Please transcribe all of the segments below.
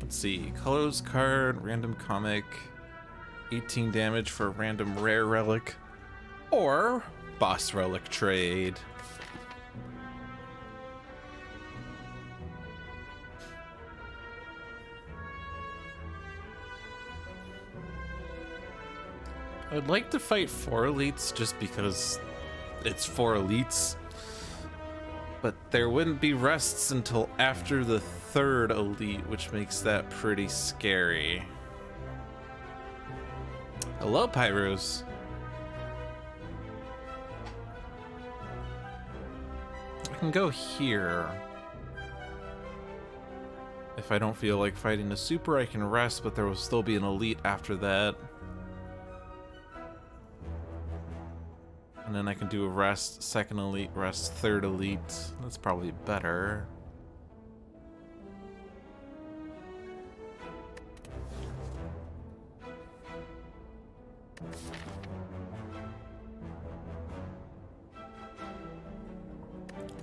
Let's see. Colors card, random comic, 18 damage for random rare relic, or boss relic trade. I'd like to fight 4 elites just because it's 4 elites, but there wouldn't be rests until after the 3rd elite, which makes that pretty scary. Hello, Pyros. I can go here. If I don't feel like fighting a super, I can rest, but there will still be an elite after that. And then I can do a rest, 2nd elite, rest, 3rd elite. That's probably better.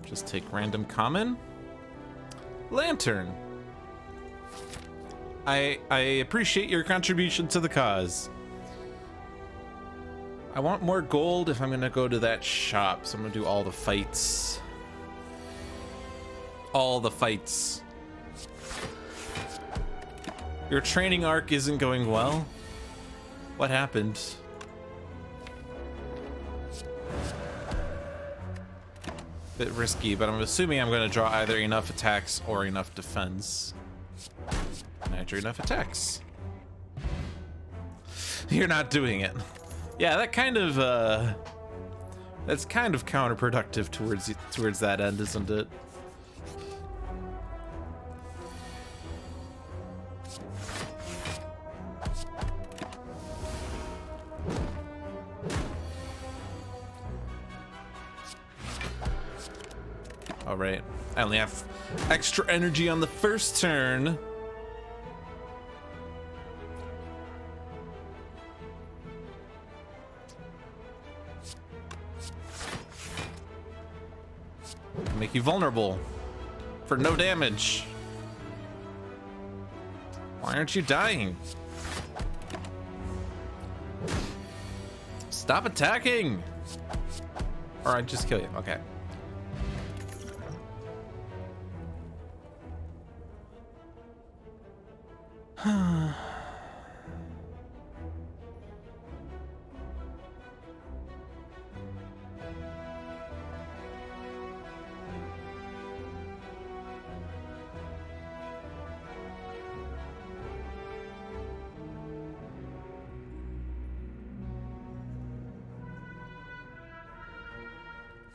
Just take random common. Lantern. I appreciate your contribution to the cause. I want more gold if I'm gonna go to that shop, so I'm gonna do all the fights. All the fights. Your training arc isn't going well? What happened? Bit risky, but I'm assuming I'm gonna draw either enough attacks or enough defense. And I drew enough attacks. You're not doing it. Yeah, that kind of that's kind of counterproductive towards that end, isn't it? All right, I only have extra energy on the first turn. Make you vulnerable for no damage. Why aren't you dying? Stop attacking! Or I'd just kill you. Okay.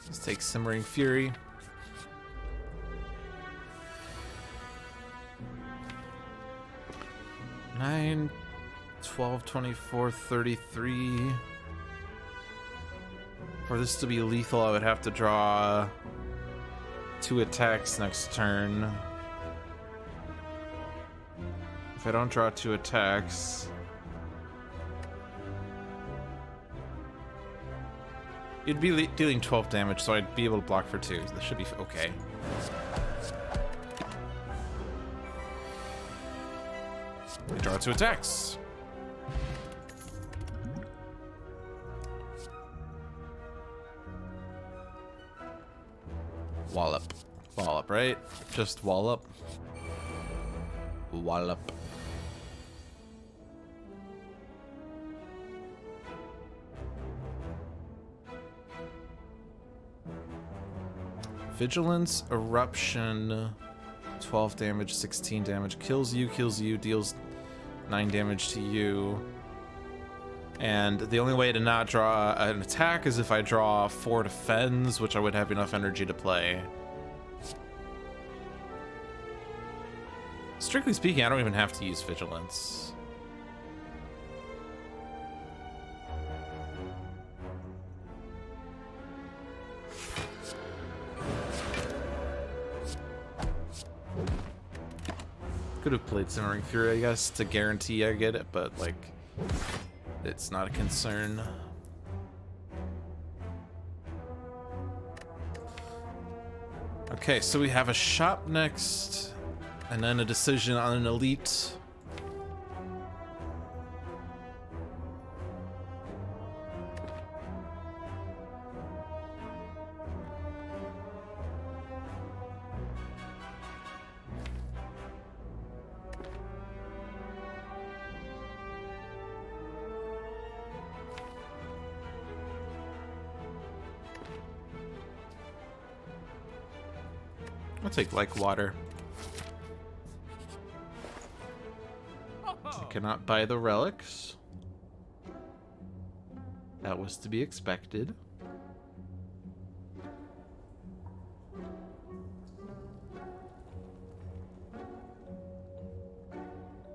Let's take Simmering Fury. Nine, 12, 24, 33. For this to be lethal, I would have to draw 2 attacks next turn. If I don't draw 2 attacks... You'd be dealing 12 damage, so I'd be able to block for 2. This should be okay. I draw 2 attacks. Wallop. Wallop, right? Just wallop. Wallop. Vigilance, Eruption, 12 damage, 16 damage, kills you, deals 9 damage to you. And the only way to not draw an attack is if I draw 4 defends, which I would have enough energy to play. Strictly speaking, I don't even have to use Vigilance. Could have played Simmering Fury, I guess, to guarantee I get it, but, like, it's not a concern. Okay, so we have a shop next. And then a decision on an elite. I'll take like water. I cannot buy the relics. That was to be expected.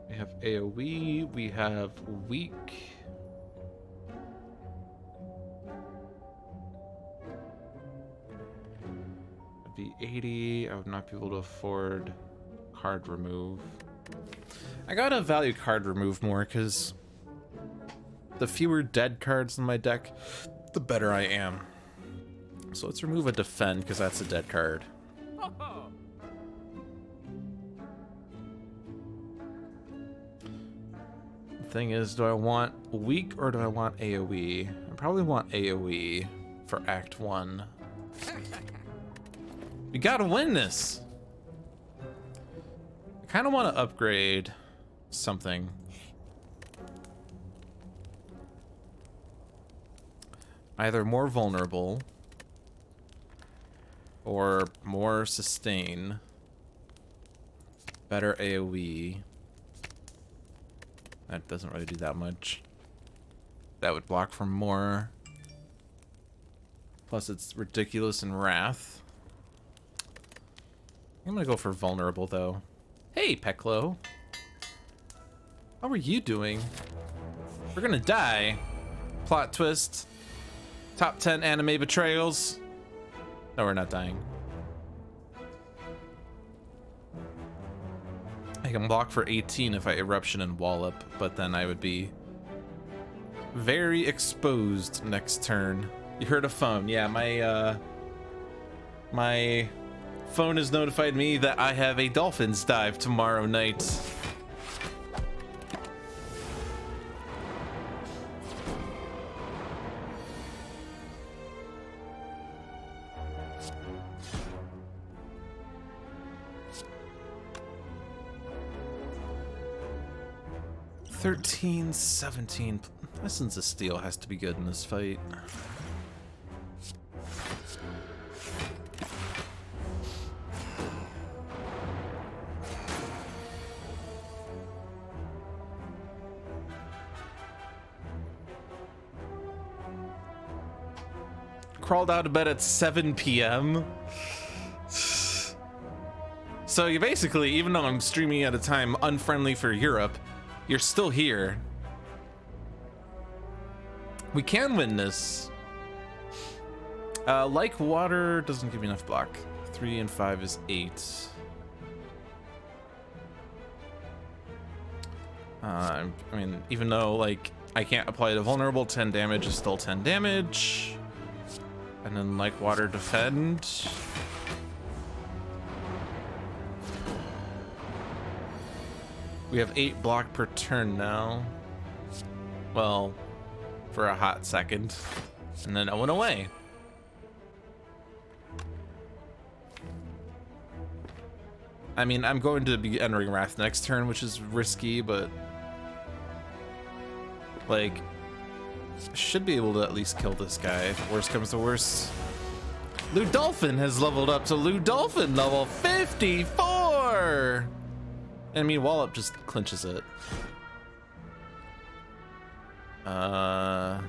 We have AoE, we have weak. It'd be 80. I would not be able to afford card remove. I gotta value card remove more because the fewer dead cards in my deck, the better I am. So let's remove a defend because that's a dead card. The thing is, do I want weak or do I want AoE? I probably want AoE for Act 1. We gotta win this! I kinda wanna upgrade something. Either more vulnerable or more sustain. Better AoE. That doesn't really do that much. That would block for more. Plus it's ridiculous in Wrath. I'm gonna go for vulnerable though. Hey, Peklo. How are you doing? We're gonna die. Plot twist. Top 10 anime betrayals. No, we're not dying. I can block for 18 if I eruption and wallop, but then I would be very exposed next turn. You heard a phone. Yeah, my phone has notified me that I have a dolphins dive tomorrow night. $13, $17. Essence of Steel has to be good in this fight. Crawled out of bed at 7 p.m. So you basically, even though I'm streaming at a time unfriendly for Europe, you're still here. We can win this. Like water doesn't give me enough block. 3 and 5 is 8. I mean, even though like I can't apply the vulnerable, 10 damage is still 10 damage. And then like water defend. We have 8 block per turn now. Well, for a hot second. And then it went away. I mean, I'm going to be entering Wrath next turn, which is risky, but like, should be able to at least kill this guy if worst comes to worst. Ludolphin has leveled up to Ludolphin level 54! And I mean, Wallop just clinches it. Though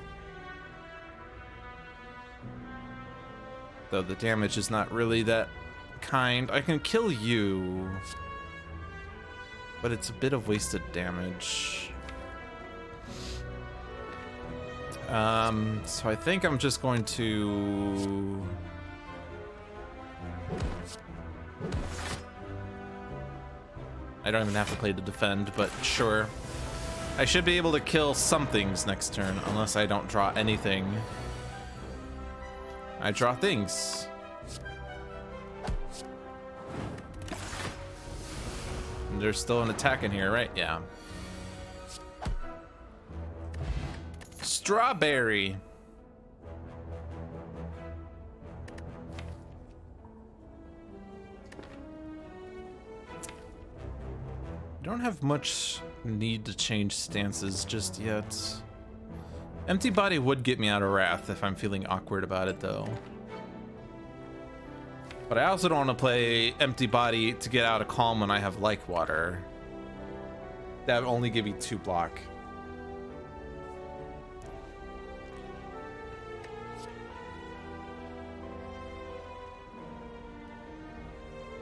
the damage is not really that kind. I can kill you, but it's a bit of wasted damage. So I think I'm just going to... I don't even have to play to defend, but sure. I should be able to kill some things next turn, unless I don't draw anything. I draw things. There's still an attack in here, right? Yeah. Strawberry. Don't have much need to change stances just yet. Empty body would get me out of wrath if I'm feeling awkward about it though. But I also don't want to play empty body to get out of calm when I have like water. That would only give me 2 block.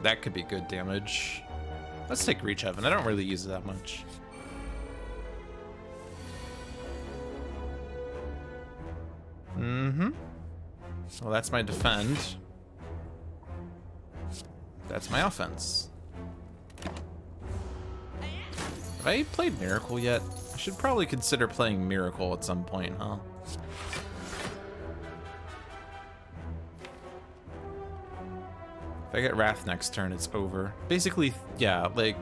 That could be good damage. Let's take Reach Heaven. I don't really use it that much. Mm-hmm. Well, that's my defend. That's my offense. Have I played Miracle yet? I should probably consider playing Miracle at some point, huh? If I get Wrath next turn, it's over. Basically, yeah, like...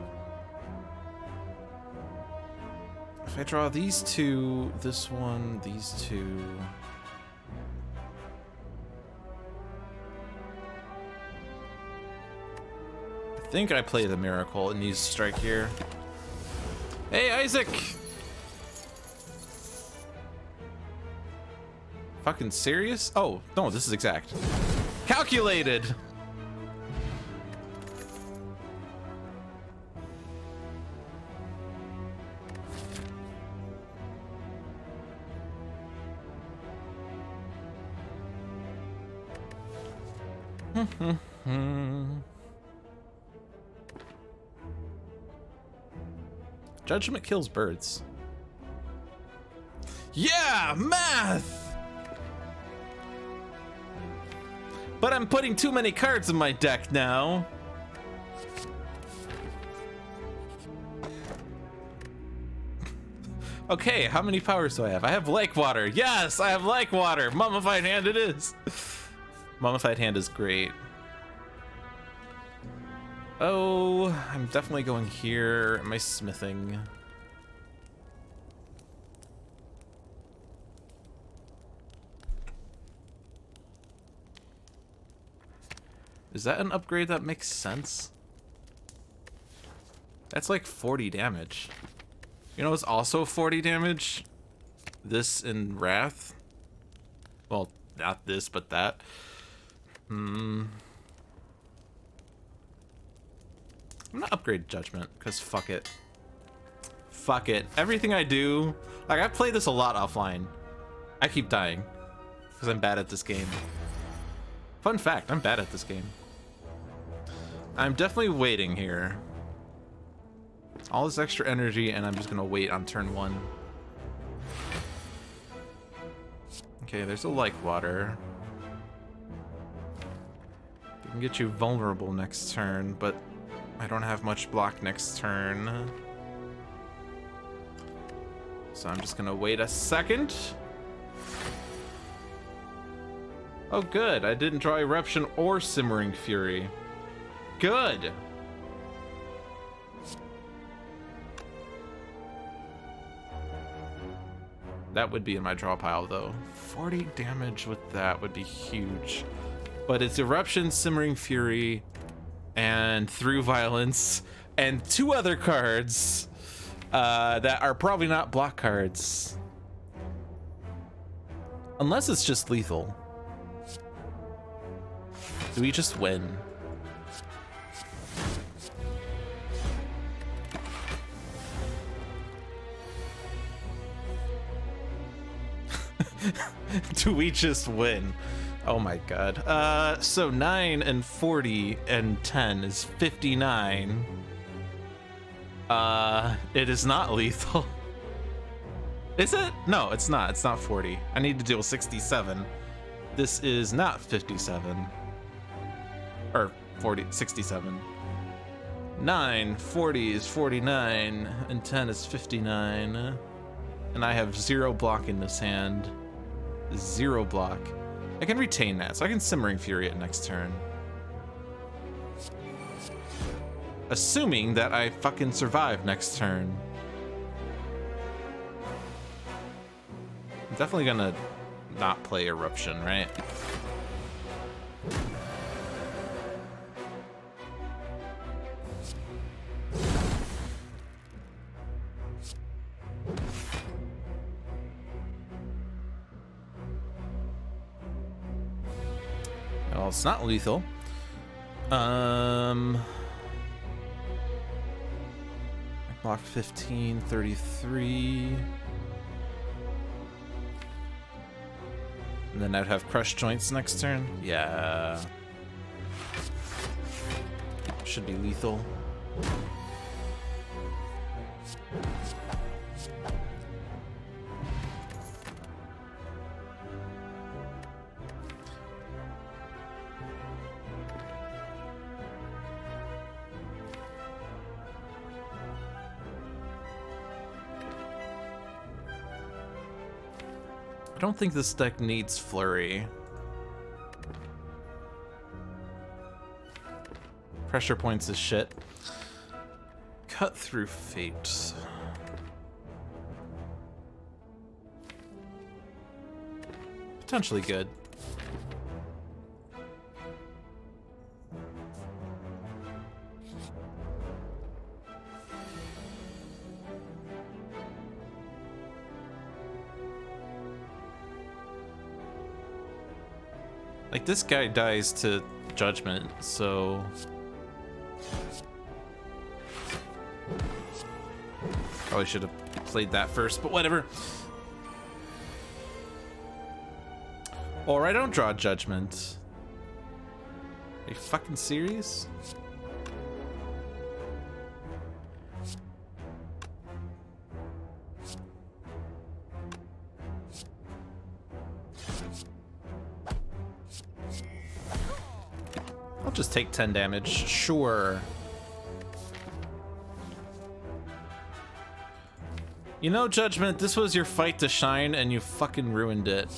if I draw these two, this one, these two... I think I play the Miracle and use Strike here. Hey, Isaac! Fucking serious? Oh, no, this is exact. Calculated! Judgment kills birds. Yeah, math! But I'm putting too many cards in my deck now. Okay, how many powers do I have? I have Lake Water. Yes, I have Lake Water. Mummified Hand it is. Mummified Hand is great. Oh, I'm definitely going here. Am I smithing? Is that an upgrade that makes sense? That's like 40 damage. You know what's also 40 damage? This in Wrath. Well, not this, but that. I'm gonna upgrade Judgment, because fuck it. Fuck it. Everything I do... like, I've played this a lot offline. I keep dying. Because I'm bad at this game. Fun fact, I'm bad at this game. I'm definitely waiting here. All this extra energy, and I'm just gonna wait on turn 1. Okay, there's a Like Water. I can get you vulnerable next turn, but I don't have much block next turn. So I'm just gonna wait a second. Oh good, I didn't draw Eruption or Simmering Fury. Good! That would be in my draw pile though. 40 damage with that would be huge. But it's Eruption, Simmering Fury, and Through Violence, and 2 other cards that are probably not block cards. Unless it's just lethal. Do we just win? Do we just win? Oh my god. So 9 and 40 and 10 is 59. It is not lethal. Is it? No, it's not. It's not 40. I need to deal 67. This is not 57. Or 40, 67. 9, 40 is 49, and 10 is 59. And I have 0 block in this hand. 0 block. I can retain that, so I can Simmering Fury it next turn. Assuming that I fucking survive next turn. I'm definitely gonna not play Eruption, right? Well, it's not lethal. Block 15, 33. And then I'd have Crush Joints next turn. Yeah. Should be lethal. I don't think this deck needs Flurry. Pressure points is shit. Cut through Fate. Potentially good. Like, this guy dies to Judgment, so... Probably should have played that first, but whatever. Or I don't draw Judgment. Are you fucking serious? I'll just take 10 damage, sure. You know, Judgment, this was your fight to shine and you fucking ruined it.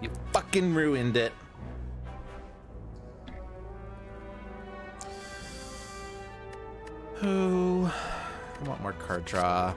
You fucking ruined it. Oh, I want more card draw.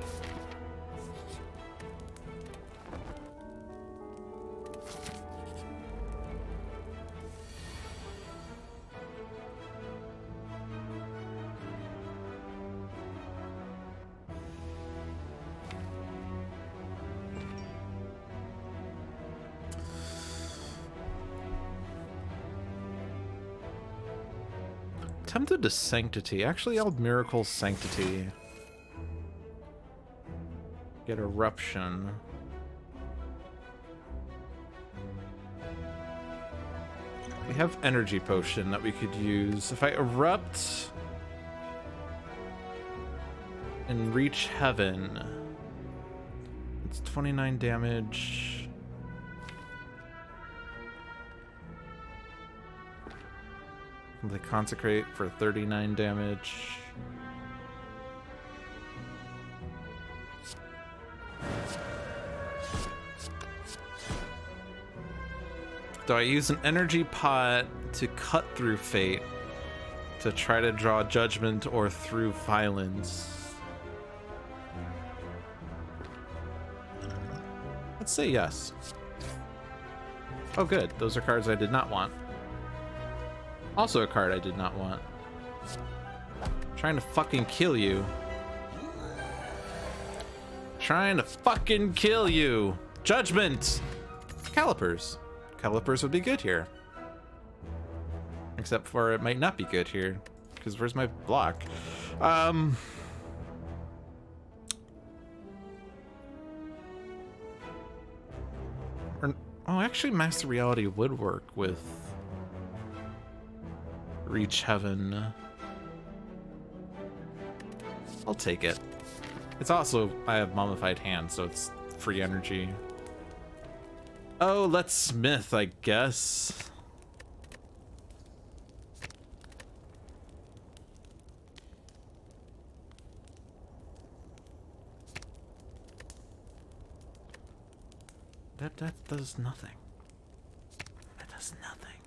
Tempted to Sanctity. Actually, I'll Miracle Sanctity. Get Eruption. We have Energy Potion that we could use. If I Erupt and reach Heaven, it's 29 damage. They Consecrate for 39 damage. Do I use an energy pot to cut through Fate to try to draw Judgment or through Violence? Let's say yes. Oh good, those are cards I did not want. Also a card I did not want. Trying to fucking kill you. Trying to fucking kill you. Judgment! Calipers. Calipers would be good here. Except for it might not be good here. Because where's my block? Oh, actually Master Reality would work with Reach Heaven. I'll take it. It's also, I have Mummified Hand, so it's free energy. Oh, let's Smith, I guess. That does nothing. does nothing.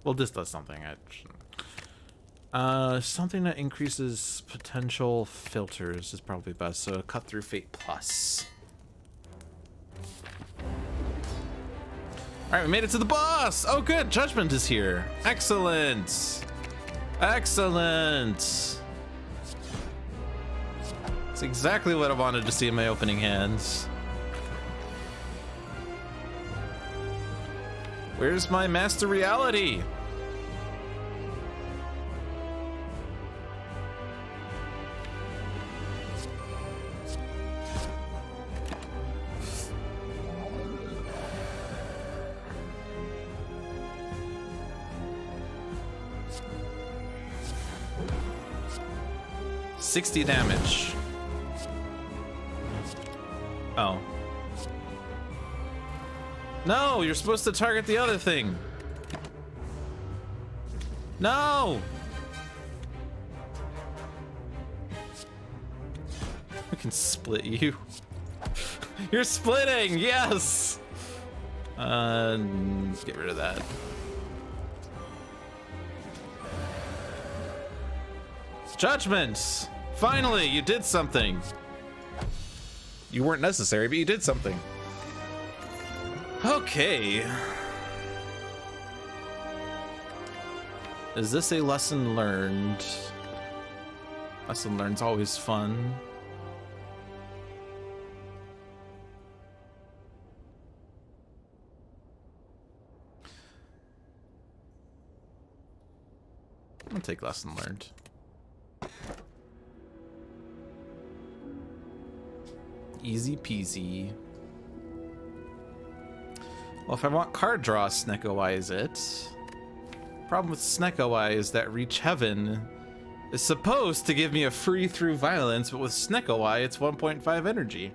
Well, this does something. Something that increases potential filters is probably best. So cut through fate plus. All right, we made it to the boss. Oh, good. Judgment is here. Excellent. Excellent. It's exactly what I wanted to see in my opening hands. Where's my master reality? $60 damage. Oh. No, you're supposed to target the other thing. No! We can split you. You're splitting, yes! Let's get rid of that. Judgment! Finally, you did something. You weren't necessary, but you did something. Okay. Is this a lesson learned? Lesson learned's always fun. I'm gonna take lesson learned. Easy peasy. Well, if I want card draw, Snecko-Eye it. Problem with Snecko-Eye is that Reach Heaven is supposed to give me a free through violence, but with Snecko-Eye, it's 1.5 energy.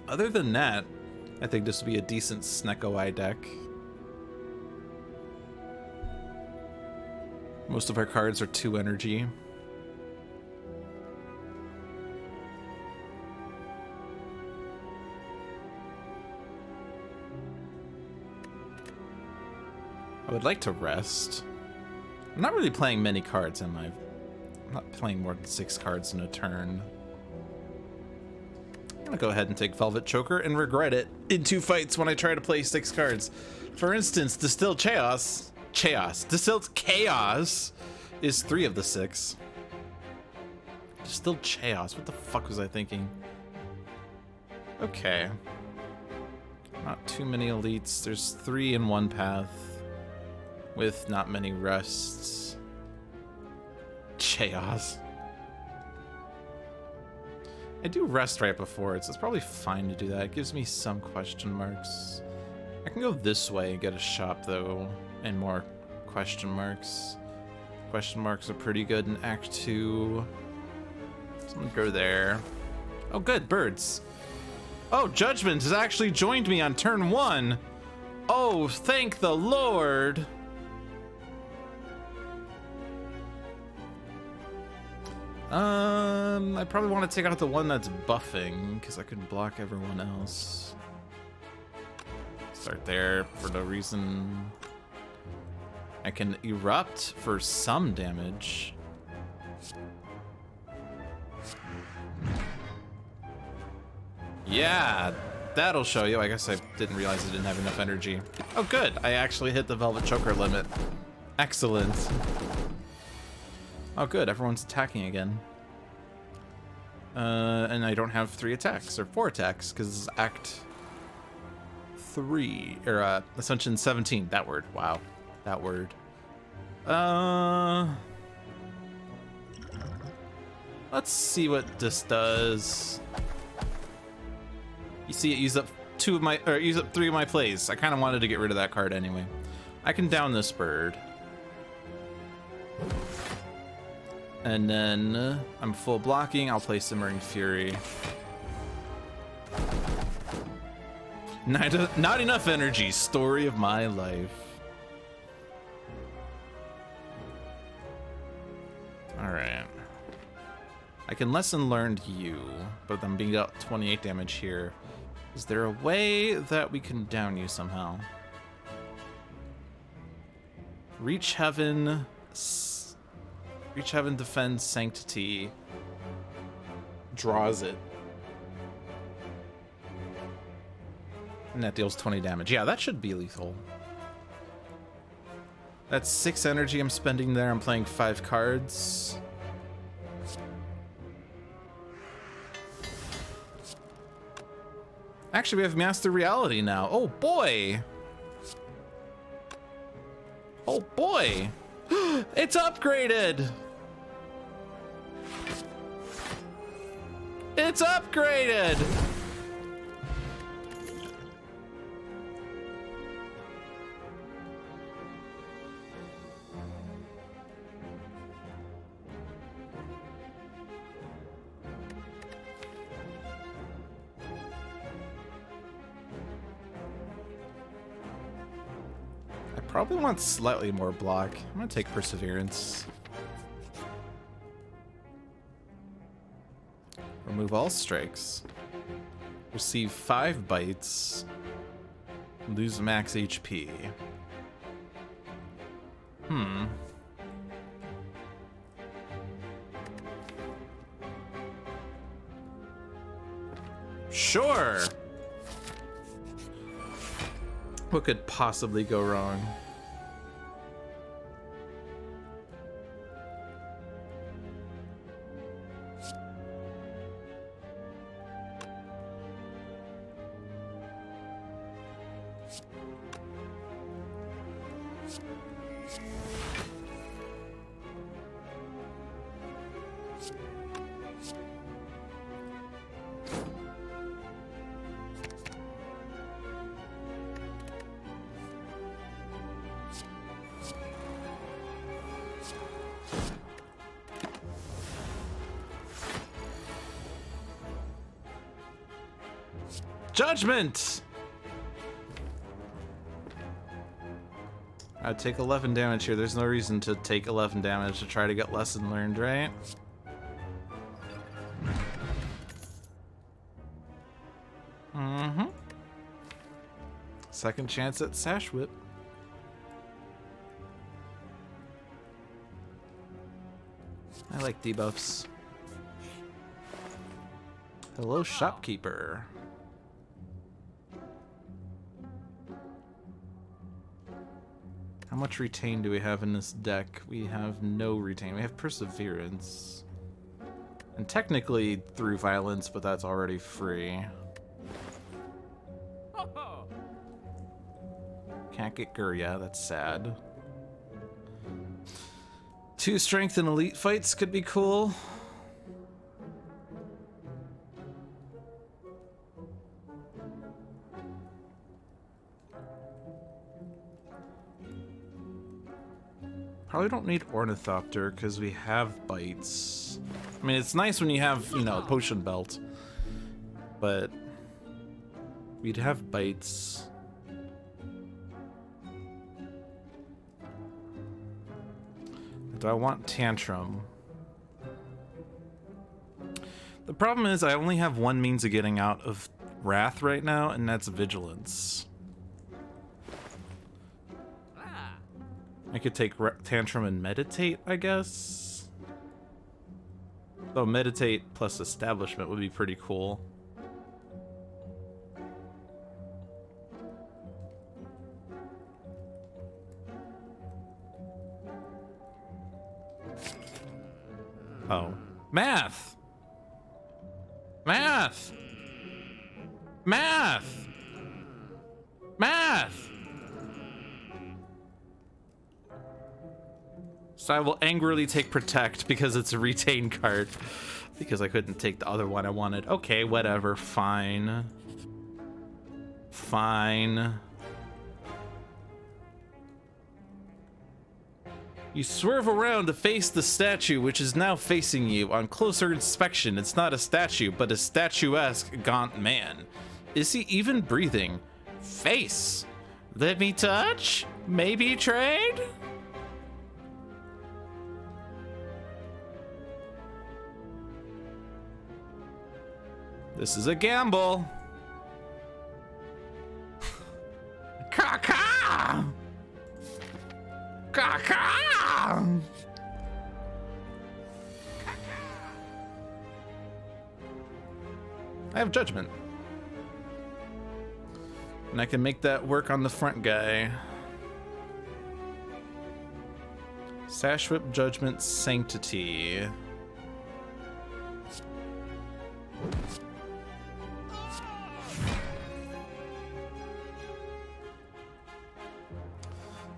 Other than that, I think this would be a decent Snecko-Eye deck. Most of our cards are 2 energy. I would like to rest. I'm not really playing many cards, am I? I'm not playing more than 6 cards in a turn. I'm gonna go ahead and take Velvet Choker and regret it in 2 fights when I try to play 6 cards. For instance, Distilled Chaos. Distilled Chaos is 3 of the 6. Distilled Chaos. What the fuck was I thinking? Okay. Not too many elites. There's 3 in one path. With not many rests. Chaos. I do rest right before it, so it's probably fine to do that. It gives me some question marks. I can go this way and get a shop, though, and more question marks. Question marks are pretty good in Act 2. So I'm gonna go there. Oh, good, birds. Oh, Judgment has actually joined me on turn 1. Oh, thank the Lord. I probably want to take out the one that's buffing, because I can block everyone else. Start there for no reason. I can erupt for some damage. Yeah, that'll show you. I guess I didn't realize I didn't have enough energy. Oh, good. I actually hit the Velvet Choker limit. Excellent. Oh, good. Everyone's attacking again. And I don't have 3 attacks, or 4 attacks, because this is Act 3, or Ascension 17. That word. Wow. That word. Let's see what this does. You see it use up 3 of my plays. I kind of wanted to get rid of that card anyway. I can down this bird. And then I'm full blocking. I'll play Simmering Fury. Not enough energy. Story of my life. All right. I can lesson learned you, but I'm being dealt 28 damage here. Is there a way that we can down you somehow? Reach Heaven. Reach Heaven defends Sanctity. Draws it. And that deals 20 damage. Yeah, that should be lethal. That's 6 energy I'm spending there. I'm playing 5 cards. Actually, we have Master Reality now. Oh boy! Oh boy! It's upgraded! It's upgraded! Probably want slightly more block. I'm gonna take Perseverance. Remove all strikes. Receive 5 bites. Lose max HP. Sure! What could possibly go wrong? Judgment! I'd take 11 damage here. There's no reason to take 11 damage to try to get lesson learned, right? Mm-hmm. Second chance at Sash Whip. I like debuffs. Hello, shopkeeper. How much retain do we have in this deck? We have no retain. We have Perseverance. And technically through Violence, but that's already free. Can't get Gurya, that's sad. 2 strength in elite fights could be cool. Probably don't need Ornithopter because we have bites. I mean, it's nice when you have, you know, a potion belt, but we'd have bites. Do I want Tantrum? The problem is I only have one means of getting out of Wrath right now, and that's Vigilance. I could take Tantrum and Meditate, I guess. Though Meditate plus Establishment would be pretty cool. Oh. Math! Math! Math! Math! So I will angrily take Protect because it's a retain card. Because I couldn't take the other one I wanted. Okay, whatever. Fine. Fine. You swerve around to face the statue, which is now facing you. On closer inspection, it's not a statue, but a statuesque gaunt man. Is he even breathing? Face. Let me touch? Maybe trade? This is a gamble. I have Judgment. And I can make that work on the front guy. Sash Whip, Judgment, Sanctity.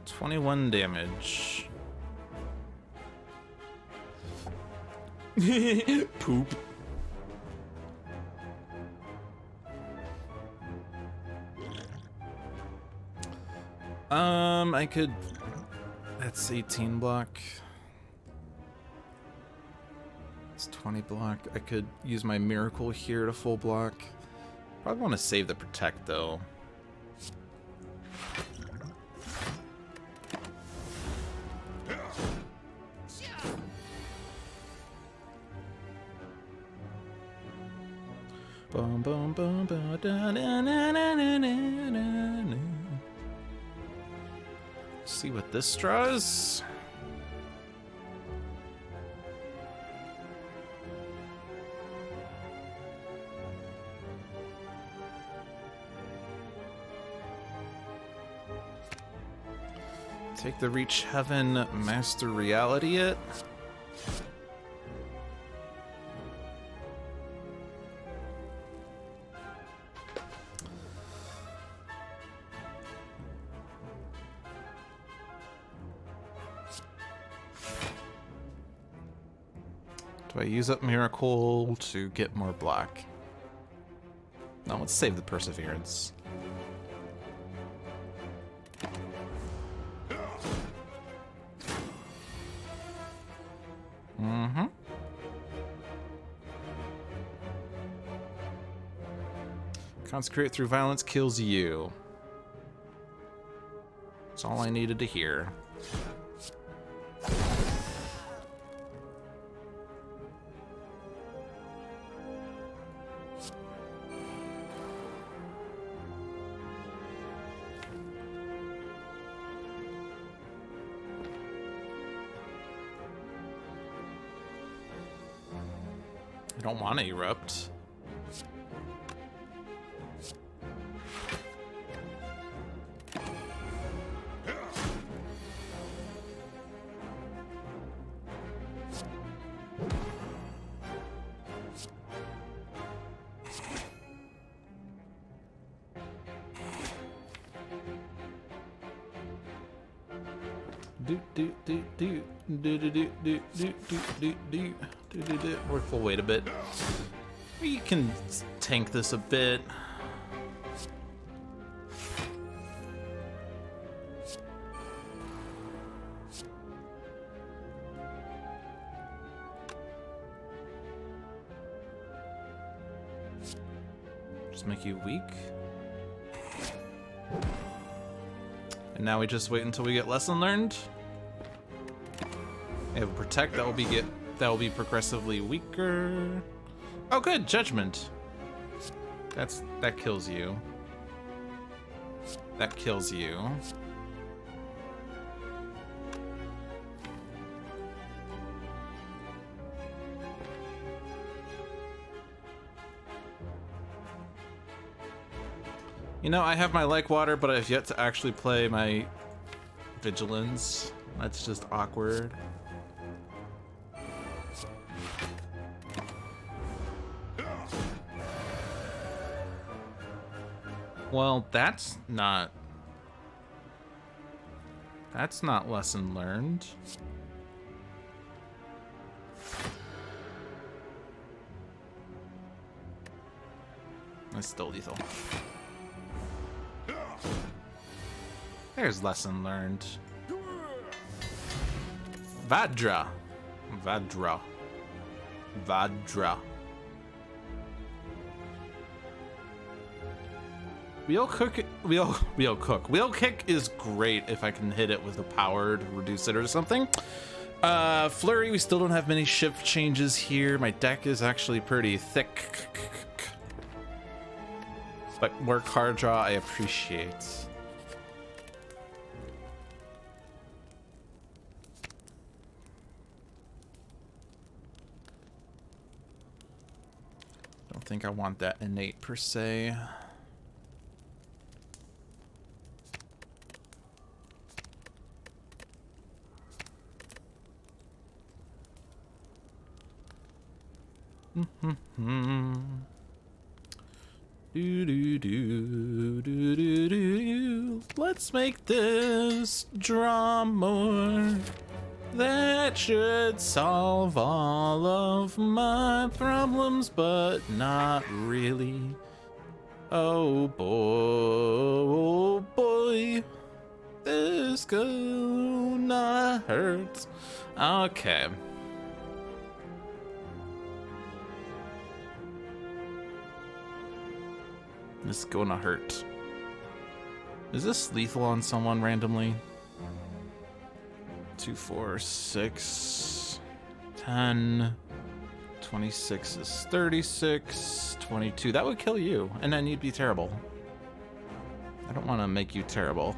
$21 damage. Poop. I could. That's 18 block. It's 20 block. I could use my miracle here to full block. Probably want to save the protect though. Boom, boom, boom, boom, da, na, na, na, na, na, na. See what this draws. Take the Reach Heaven, Master Reality it. Do I use up Miracle to get more block? No, let's save the Perseverance. Mm-hmm. Consecrate through violence kills you. That's all I needed to hear. I don't want to erupt. We'll wait a bit. We can tank this a bit. Just make you weak. And now we just wait until we get lesson learned. We have a protect that will be progressively weaker. Oh good, Judgment. That kills you. That kills you. You know, I have my like water, but I've yet to actually play my vigilance. That's just awkward. Well, that's not lesson learned. That's still lethal. There's lesson learned. Vadra. Wheel kick is great if I can hit it with a power to reduce it or something. Flurry, we still don't have many shift changes here. My deck is actually pretty thick. But more card draw I appreciate. Don't don't think I want that innate per se. Do, do, do, do, do, do. Let's make this draw more. That should solve all of my problems, but not really. Oh boy, this gonna hurt. Okay. This is gonna hurt. Is this lethal on someone randomly? 2, 4, 6, 10, 26 is 36, 22. That would kill you, and then you'd be terrible. I don't want to make you terrible.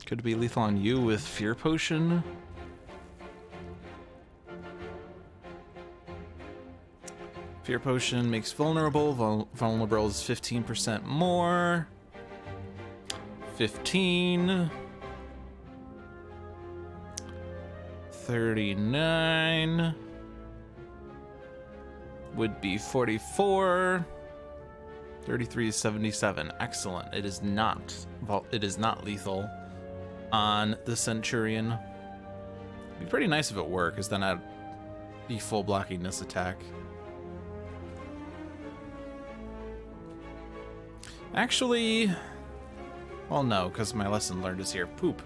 Could be lethal on you with Fear Potion. Fear Potion makes vulnerable. Vulnerable is 15% more. 15. 39. Would be 44. 33 is 77. Excellent. It is not lethal on the Centurion. It'd be pretty nice if it were, because then I'd be full blocking this attack. Actually, well, no, because my lesson learned is here. Poop.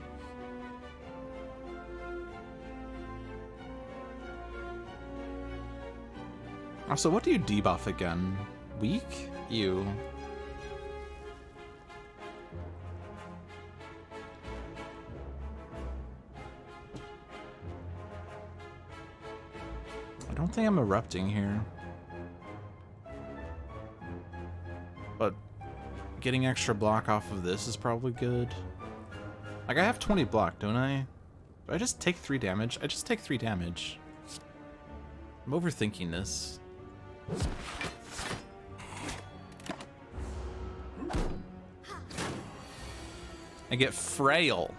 Also, what do you debuff again? Weak? Ew. I don't think I'm erupting here. But getting extra block off of this is probably good. Like, I have 20 block, don't I? Do I just take 3 damage? I just take 3 damage. I'm overthinking this. I get frail.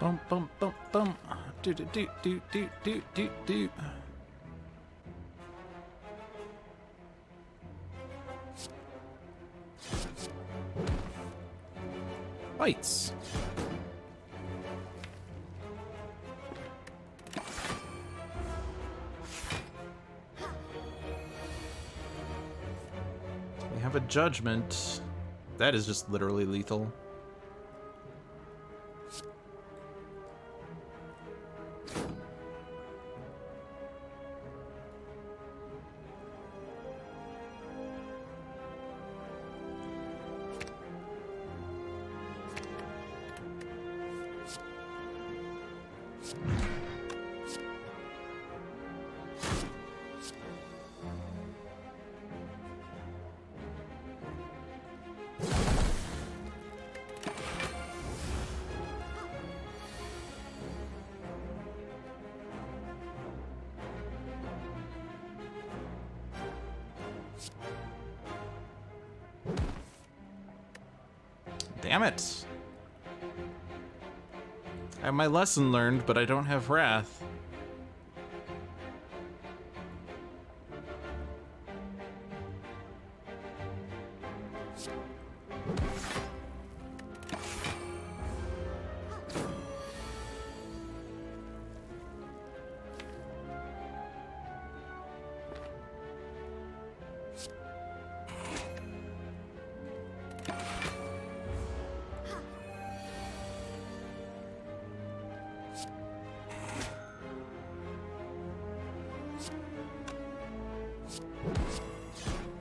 Bum bum bum bum. Do do do do do do do do. Bites. We have a judgment. That is just literally lethal. Damn it. I have my lesson learned, but I don't have Wrath.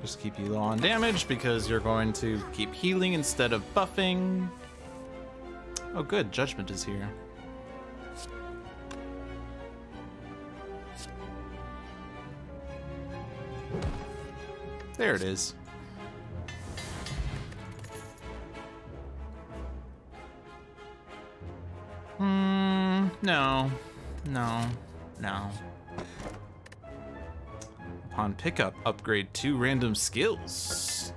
Just keep you low on damage because you're going to keep healing instead of buffing. Oh good, Judgment is here. There it is. No. Upon pickup, upgrade 2 random skills.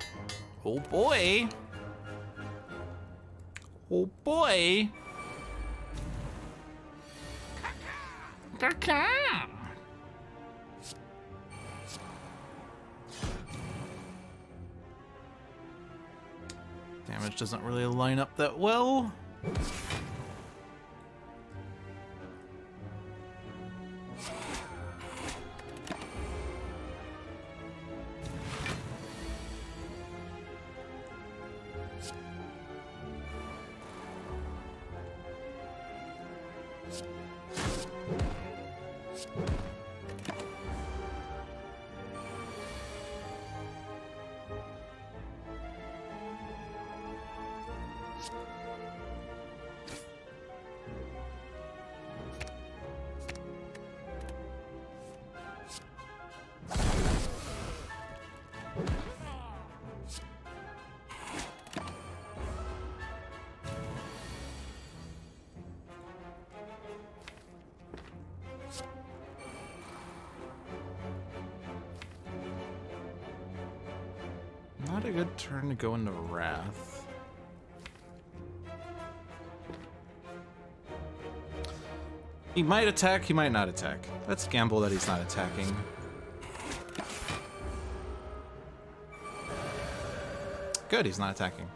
Oh boy. Oh boy. Damage doesn't really line up that well. Not a good turn to go into Wrath. He might attack, he might not attack. Let's gamble that he's not attacking. Good, he's not attacking.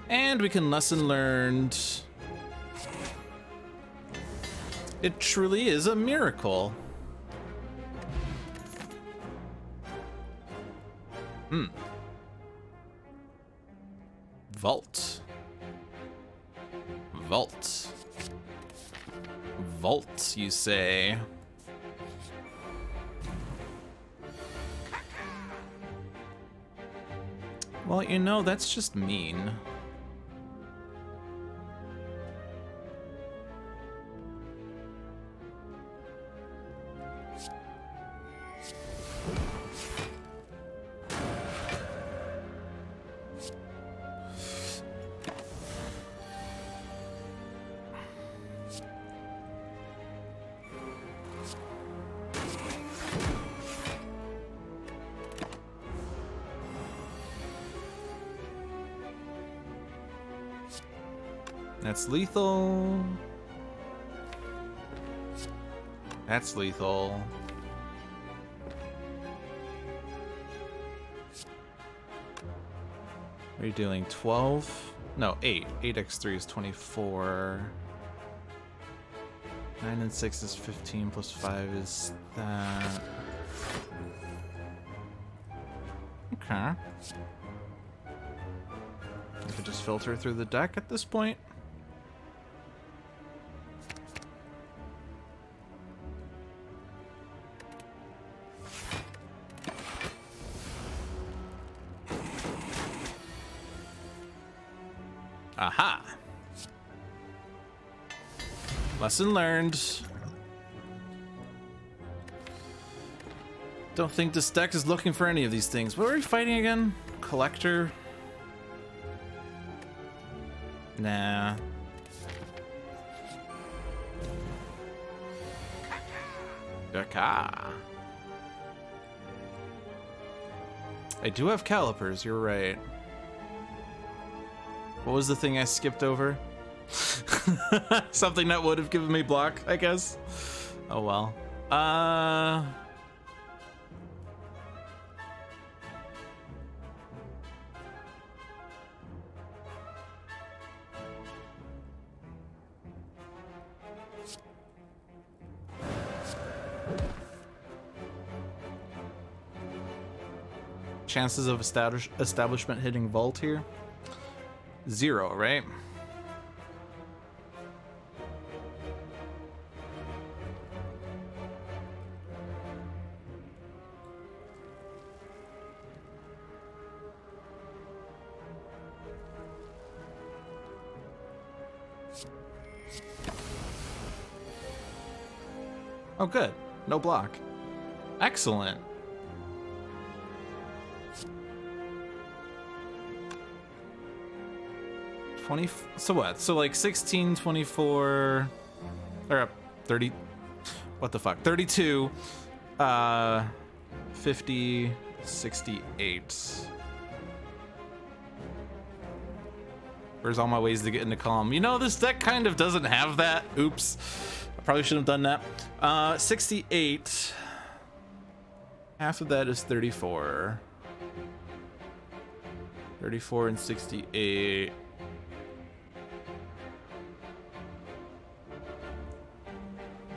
And we can lesson learned. It truly is a miracle. Vault. Vault. Vault, you say? Well, you know, that's just mean. That's lethal. That's lethal. What are you doing? 12? No, 8. 8x3 is 24. 9 and 6 is 15 plus 5 is that. Okay. I could just filter through the deck at this point. Aha! Lesson learned. Don't think this deck is looking for any of these things. What are we fighting again? Collector? Nah. Daka. I do have calipers, you're right. What was the thing I skipped over? Something that would have given me block, I guess. Oh well. chances of establishment hitting vault here? 0, right? Oh, good. No block. Excellent. So what? So like 16, 24, or 30, what the fuck? 32, 50, 68. Where's all my ways to get into calm? You know, this deck kind of doesn't have that. Oops. I probably shouldn't have done that. 68. Half of that is 34. 34 and 68.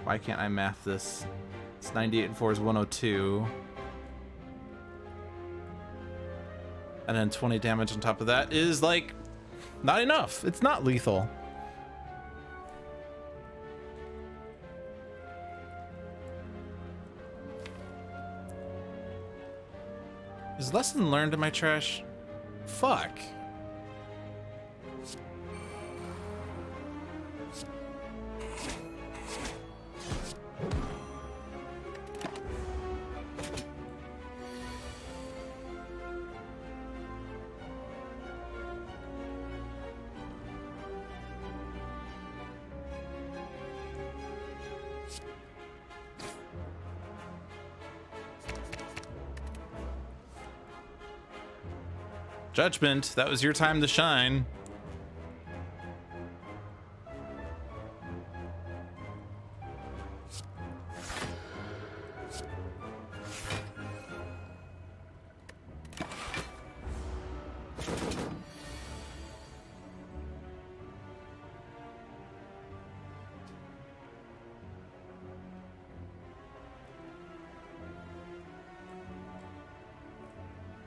Why can't I math this? It's 98 and 4 is 102. And then 20 damage on top of that is like not enough. It's not lethal. Is lesson learned in my trash? Fuck. Judgment, that was your time to shine.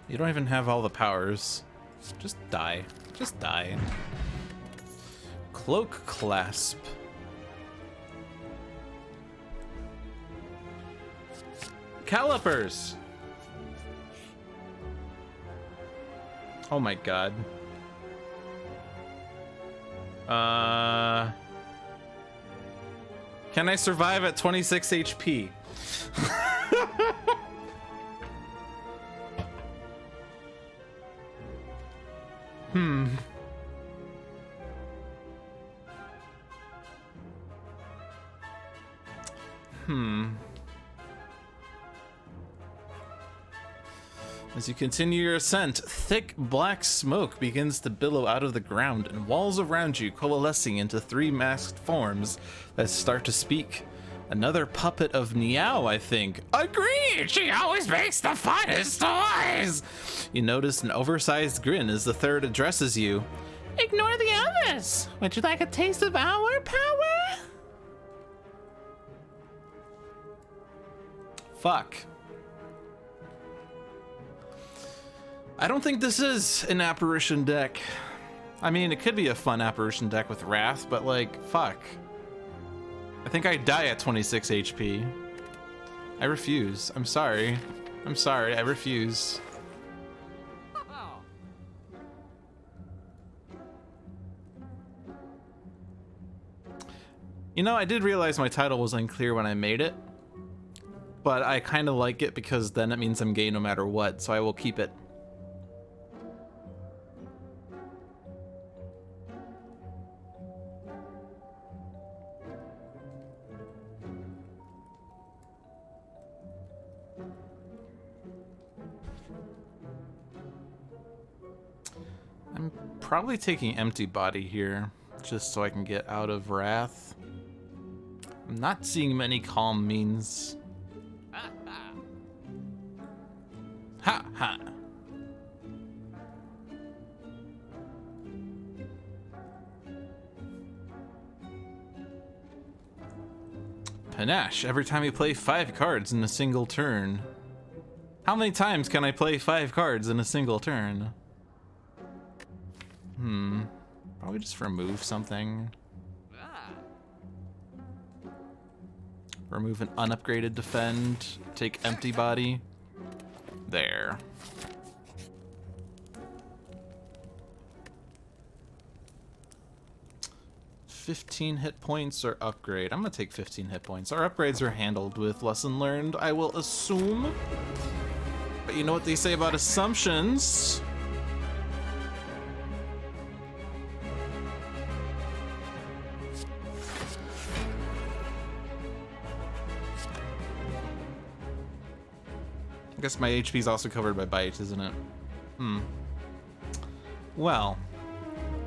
You don't even have all the powers. Just die. Just die. Cloak clasp. Calipers. Oh my god. Can I survive at 26 HP? As you continue your ascent, thick black smoke begins to billow out of the ground, and walls around you coalescing into 3 masked forms that start to speak. Another puppet of Niao, I think. Agreed! She always makes the funnest toys! You notice an oversized grin as the third addresses you. Ignore the others! Would you like a taste of our power? Fuck. I don't think this is an apparition deck. I mean, it could be a fun apparition deck with Wrath, but like, fuck. I think I die at 26 HP. I refuse. I'm sorry. I'm sorry. I refuse. You know, I did realize my title was unclear when I made it, but I kind of like it because then it means I'm gay no matter what, so I will keep it. I'm probably taking Empty Body here, just so I can get out of Wrath. I'm not seeing many calm means. Ha ha. Panache, every time you play 5 cards in a single turn. How many times can I play 5 cards in a single turn? Probably just remove something. Remove an unupgraded defend. Take empty body. There. $15 hit points or upgrade. I'm gonna take 15 hit points. Our upgrades are handled with lesson learned, I will assume. But you know what they say about assumptions. I guess my HP is also covered by bite, isn't it? Well,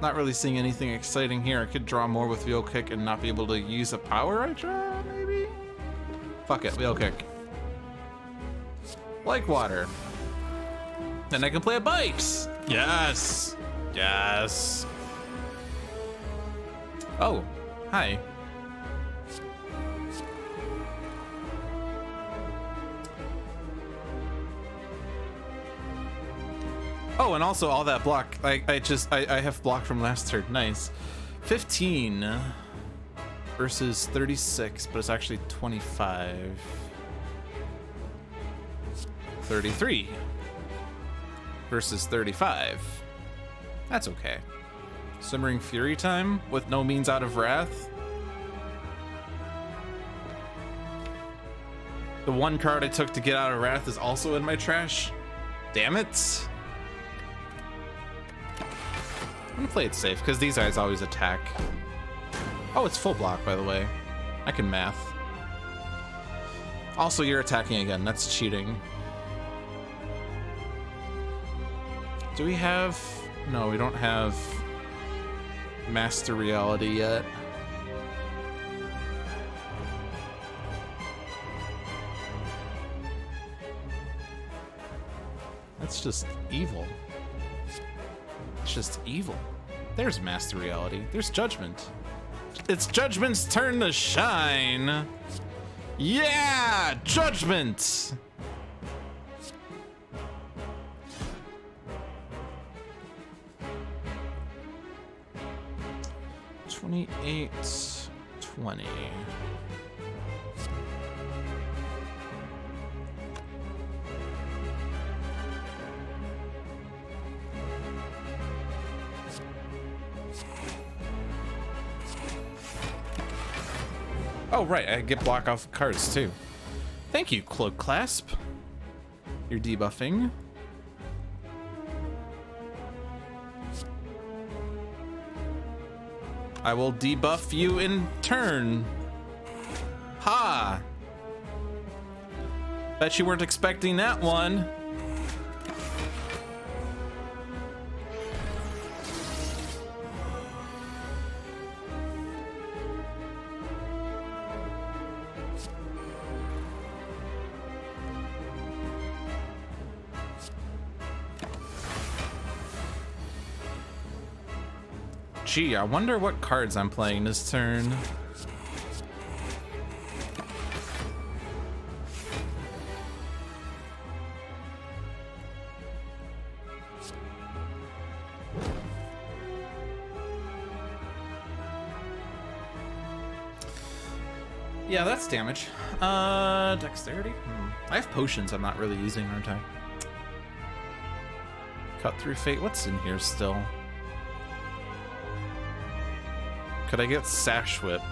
not really seeing anything exciting here. I could draw more with wheel kick and not be able to use a power I draw, maybe? Fuck it, wheel kick. Like water. Then I can play a bite! Yes! Yes! Oh, hi. Oh, and also all that block. I have block from last turn. Nice. 15 versus 36, but it's actually 25. 33 versus 35. That's okay. Simmering Fury time with no means out of wrath. The one card I took to get out of wrath is also in my trash. Damn it. I'm gonna play it safe, because these guys always attack. Oh, it's full block, by the way. I can math. Also, you're attacking again. That's cheating. Do we have... No, we don't have Master Reality yet. That's just evil. It's just evil. There's Master Reality. There's Judgment. It's Judgment's turn to shine. Yeah! Judgment! $28.20. Oh, right, I get block off cards too. Thank you, Cloak Clasp. You're debuffing. I will debuff you in turn. Ha! Bet you weren't expecting that one. Gee, I wonder what cards I'm playing this turn. Yeah, that's damage. Dexterity? I have potions I'm not really using, aren't I? Cut through fate. What's in here still? Could I get Sash Whip?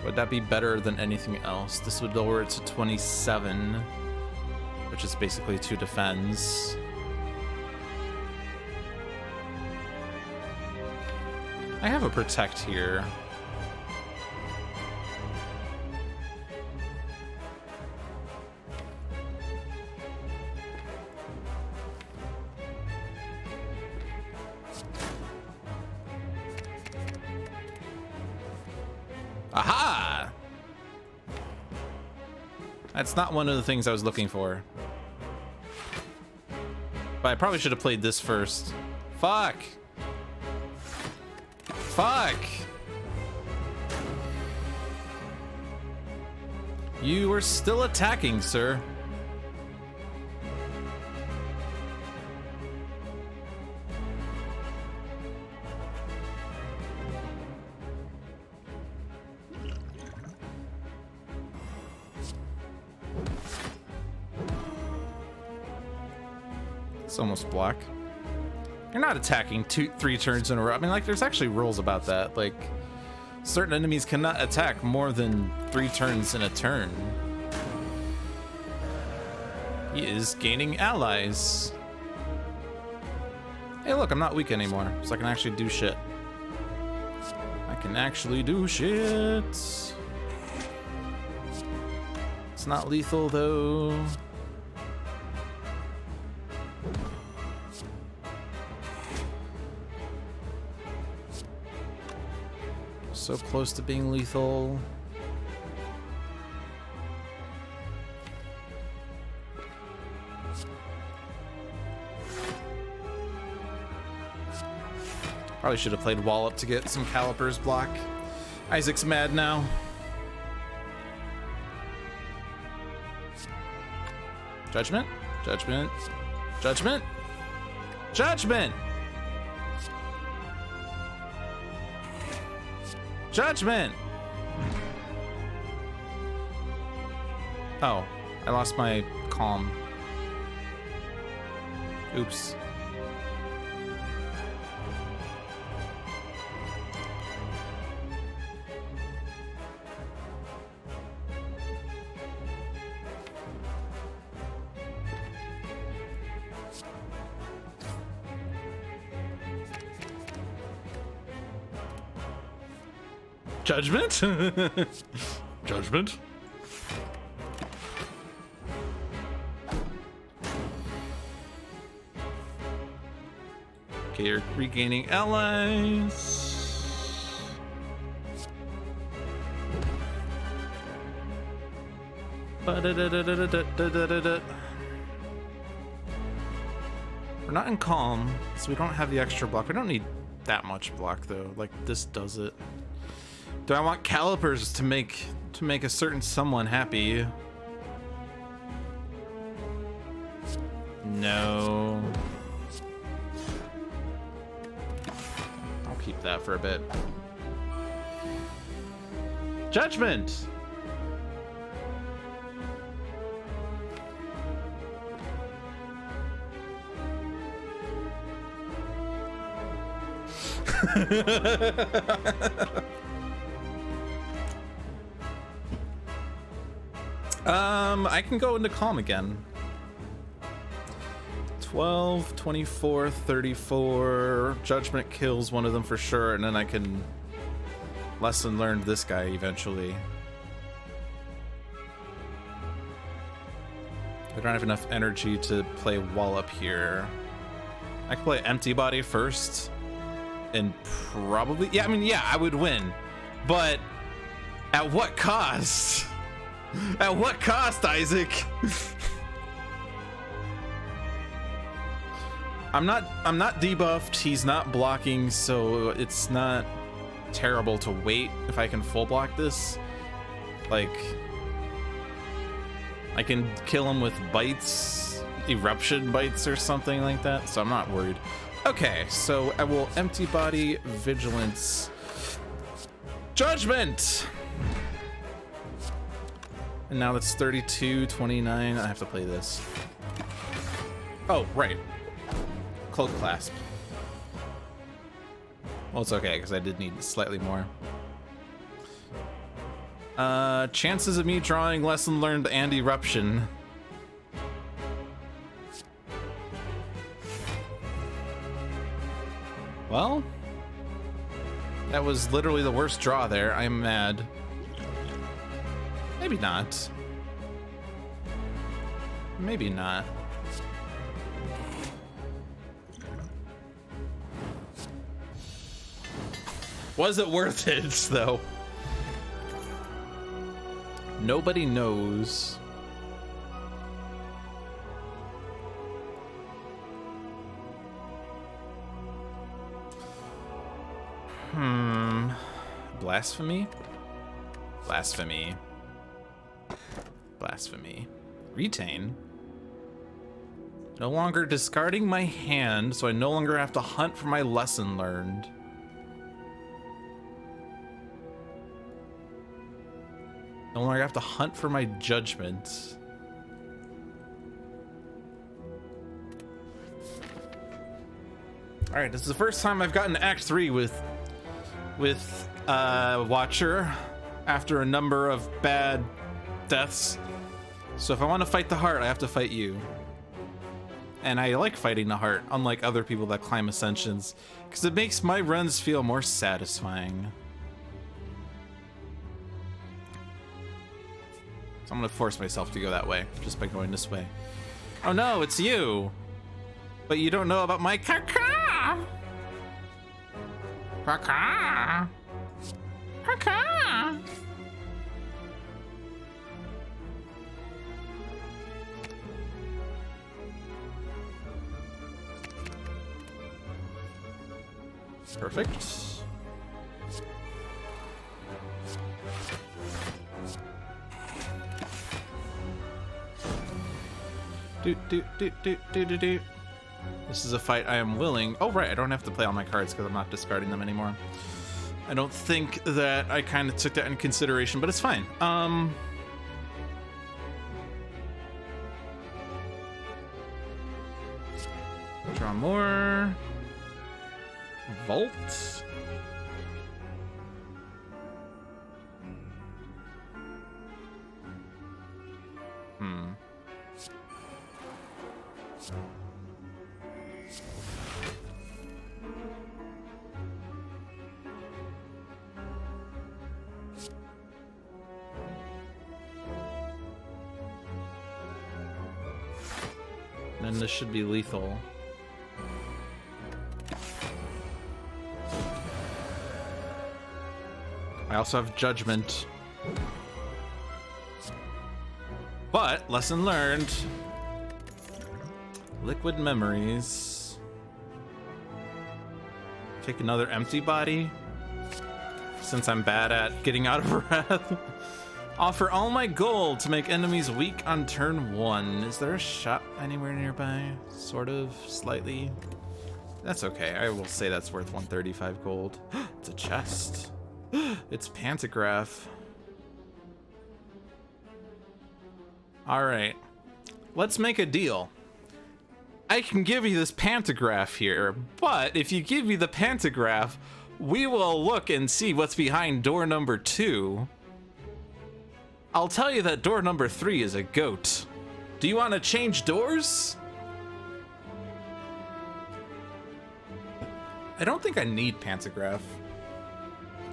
Would that be better than anything else? This would lower it to 27, which is basically 2 defense. I have a Protect here. Aha! That's not one of the things I was looking for. But I probably should have played this first. Fuck! Fuck! You are still attacking, sir. It's almost block. You're not attacking 3 turns in a row. I mean, like, there's actually rules about that. Like, certain enemies cannot attack more than 3 turns in a turn. He is gaining allies. Hey, look, I'm not weak anymore, so I can actually do shit. I can actually do shit. It's not lethal, though. So close to being lethal. Probably should have played Wallop to get some calipers block. Isaac's mad now. Judgment? Judgment? Judgment? Judgment! Judgment! Oh, I lost my calm. Oops. Judgment? Judgment? Okay, you're regaining allies. We're not in calm, so we don't have the extra block. We don't need that much block though. Like, this does it. Do I want calipers to make a certain someone happy? No. I'll keep that for a bit. Judgment! I can go into calm again. 12, 24, 34. Judgment kills one of them for sure, and then I can lesson learn this guy eventually. I don't have enough energy to play Wallop here. I can play Empty Body first, and probably, yeah, I mean, yeah, I would win, but at what cost? At what cost, Isaac? I'm not debuffed, he's not blocking, so it's not terrible to wait if I can full block this. Like, I can kill him with bites, eruption bites or something like that, so I'm not worried. Okay, so I will Empty Body, Vigilance, Judgment! And now that's 32, 29. I have to play this. Oh, right. Cloak Clasp. Well, it's okay, because I did need slightly more. Chances of me drawing Lesson Learned and Eruption. Well, that was literally the worst draw there. I'm mad. Maybe not. Maybe not. Was it worth it, though? Nobody knows. Blasphemy? Blasphemy. Blasphemy. Retain. No longer discarding my hand, so I no longer have to hunt for my lesson learned. No longer have to hunt for my judgment. All right, this is the first time I've gotten Act 3 with Watcher after a number of bad deaths. So if I want to fight the heart, I have to fight you. And I like fighting the heart, unlike other people that climb ascensions, because it makes my runs feel more satisfying. So I'm gonna force myself to go that way, just by going this way. Oh no, it's you! But you don't know about my caca! Caca! Caca! Perfect. Do. This is a fight I am willing. Oh, right. I don't have to play all my cards because I'm not discarding them anymore. I don't think that I kind of took that in consideration, but it's fine. Draw more. Vault. And this should be lethal. I also have Judgment. But, lesson learned. Liquid Memories. Take another empty body. Since I'm bad at getting out of breath. Offer all my gold to make enemies weak on turn 1. Is there a shop anywhere nearby? Sort of, slightly. That's okay. I will say that's worth 135 gold. It's a chest. It's Pantograph. All right, let's make a deal. I can give you this Pantograph here, but if you give me the Pantograph, we will look and see what's behind door number 2. I'll tell you that door number 3 is a goat. Do you want to change doors? I don't think I need Pantograph.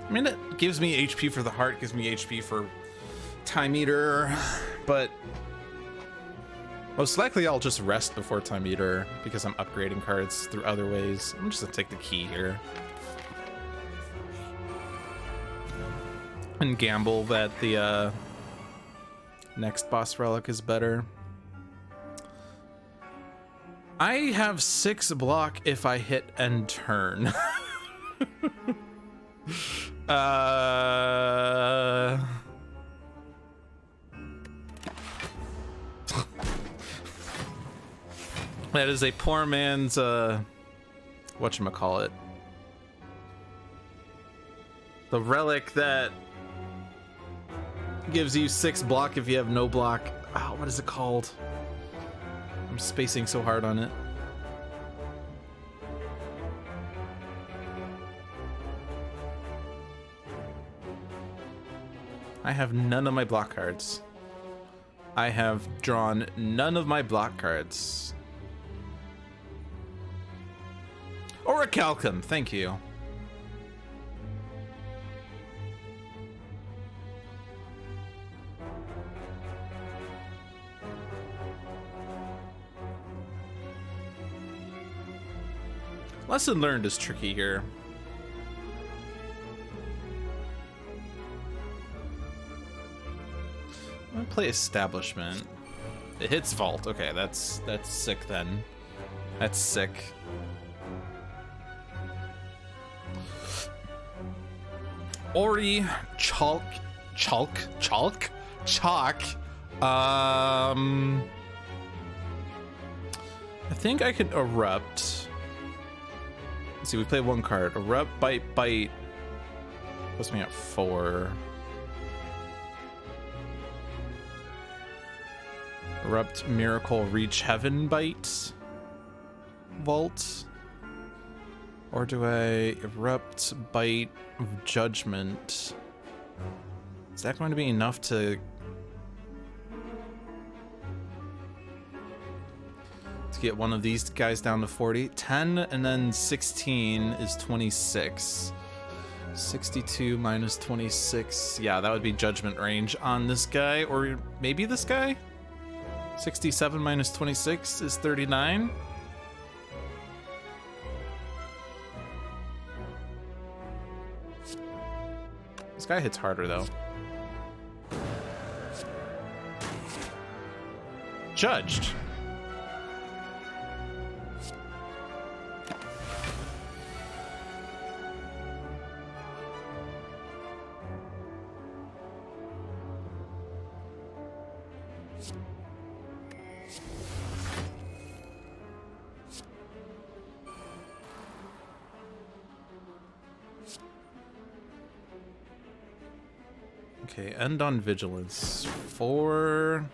I mean, it gives me HP for the heart, gives me HP for Time Eater, but most likely I'll just rest before Time Eater because I'm upgrading cards through other ways. I'm just gonna take the key here. And gamble that the next boss relic is better. I have 6 block if I hit end turn. That is a poor man's whatchamacallit. The relic that gives you 6 block if you have no block. Oh, what is it called? I'm spacing so hard on it. I have none of my block cards. I have drawn none of my block cards. Orichalcum, thank you. Lesson learned is tricky here. I'm gonna play Establishment. It hits Vault. Okay, that's sick then. That's sick. Ori, Chalk. I think I could Erupt. Let's see, we play 1 card. Erupt, Bite. Puts me at 4. Erupt, Miracle, Reach, Heaven, Bite. Vault. Or do I erupt bite of judgment? Is that going to be enough to get one of these guys down to 40? 10 and then 16 is 26. 62 minus 26. Yeah, that would be judgment range on this guy, or maybe this guy? 67 minus 26 is 39. This guy hits harder though. Judged. Okay, end on vigilance. 4.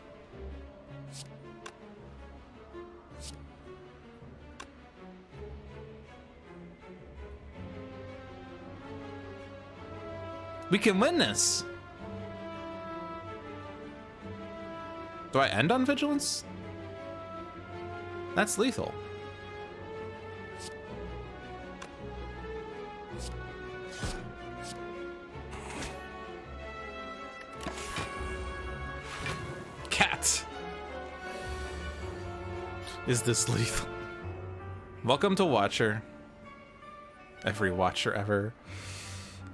We can win this. Do I end on vigilance? That's lethal. Cat. Is this lethal? Welcome to Watcher. Every Watcher ever.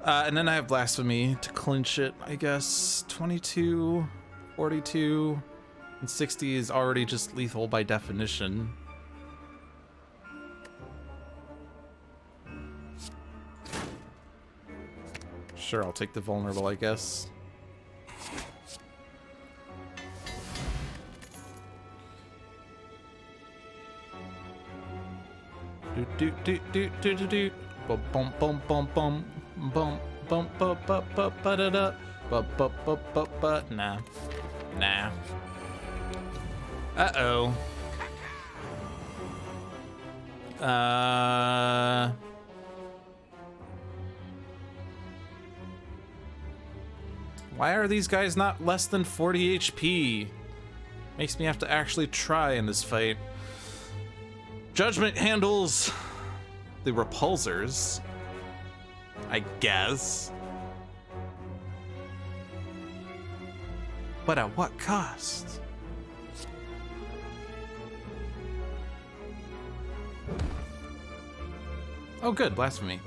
And then I have Blasphemy to clinch it, I guess. 22, 42, and 60 is already just lethal by definition. Sure, I'll take the vulnerable, I guess. Do do do do do do do. Bum bum bum bum bum bum bum bum bum bum ba da da bum bum bum bum bum. Nah, nah. Uh-oh. Why are these guys not less than 40 HP? Makes me have to actually try in this fight. Judgment handles the repulsors, I guess. But at what cost? Oh good, Blasphemy.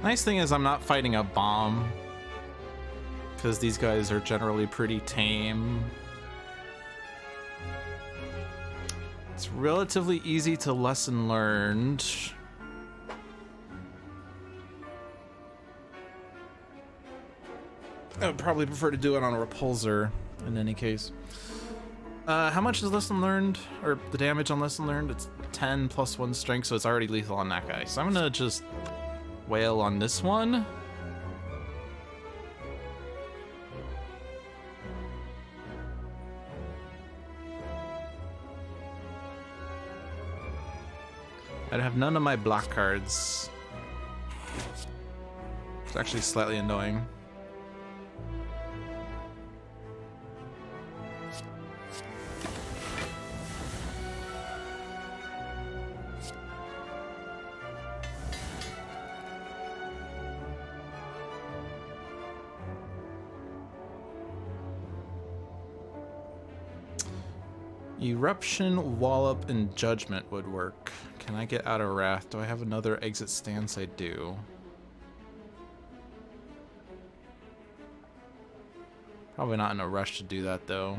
Nice thing is I'm not fighting a bomb, because these guys are generally pretty tame. It's relatively easy to lesson learned. I would probably prefer to do it on a repulsor in any case. How much is lesson learned, or the damage on lesson learned? It's 10 plus 1 strength, so it's already lethal on that guy. So I'm gonna just wail on this one. I have none of my block cards. It's actually slightly annoying. Eruption, Wallop, and Judgment would work. Can I get out of Wrath? Do I have another exit stance? I do. Probably not in a rush to do that, though.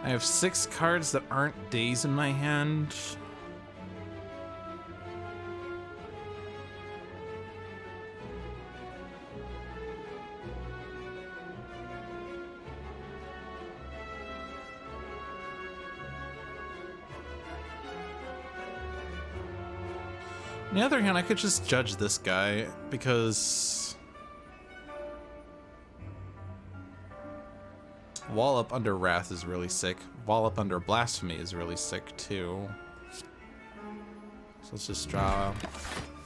I have 6 cards that aren't days in my hand. On the other hand, I could just judge this guy because Wall Up under Wrath is really sick. Wall Up under Blasphemy is really sick too. So let's just draw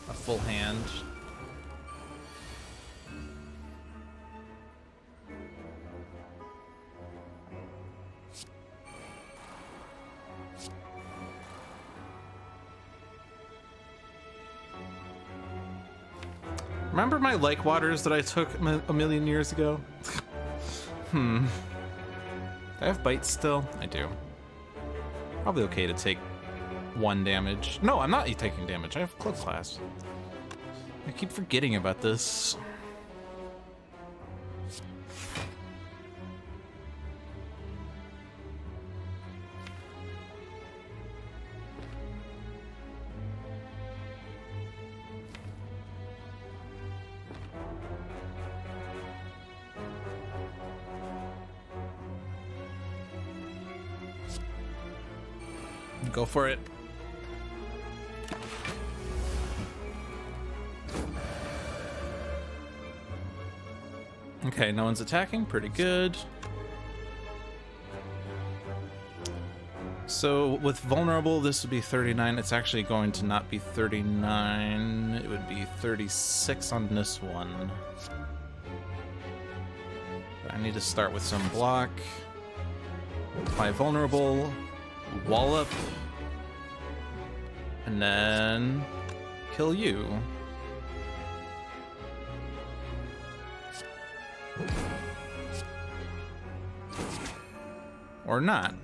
a full hand. Remember my lake waters that I took a million years ago? Do I have bites still? I do. Probably okay to take 1 damage. No, I'm not taking damage. I have Cloak Class. I keep forgetting about this. Go for it. Okay, no one's attacking. Pretty good. So with vulnerable, this would be 39. It's actually going to not be 39. It would be 36 on this one. I need to start with some block. My vulnerable, wallop, and then kill you. Or not.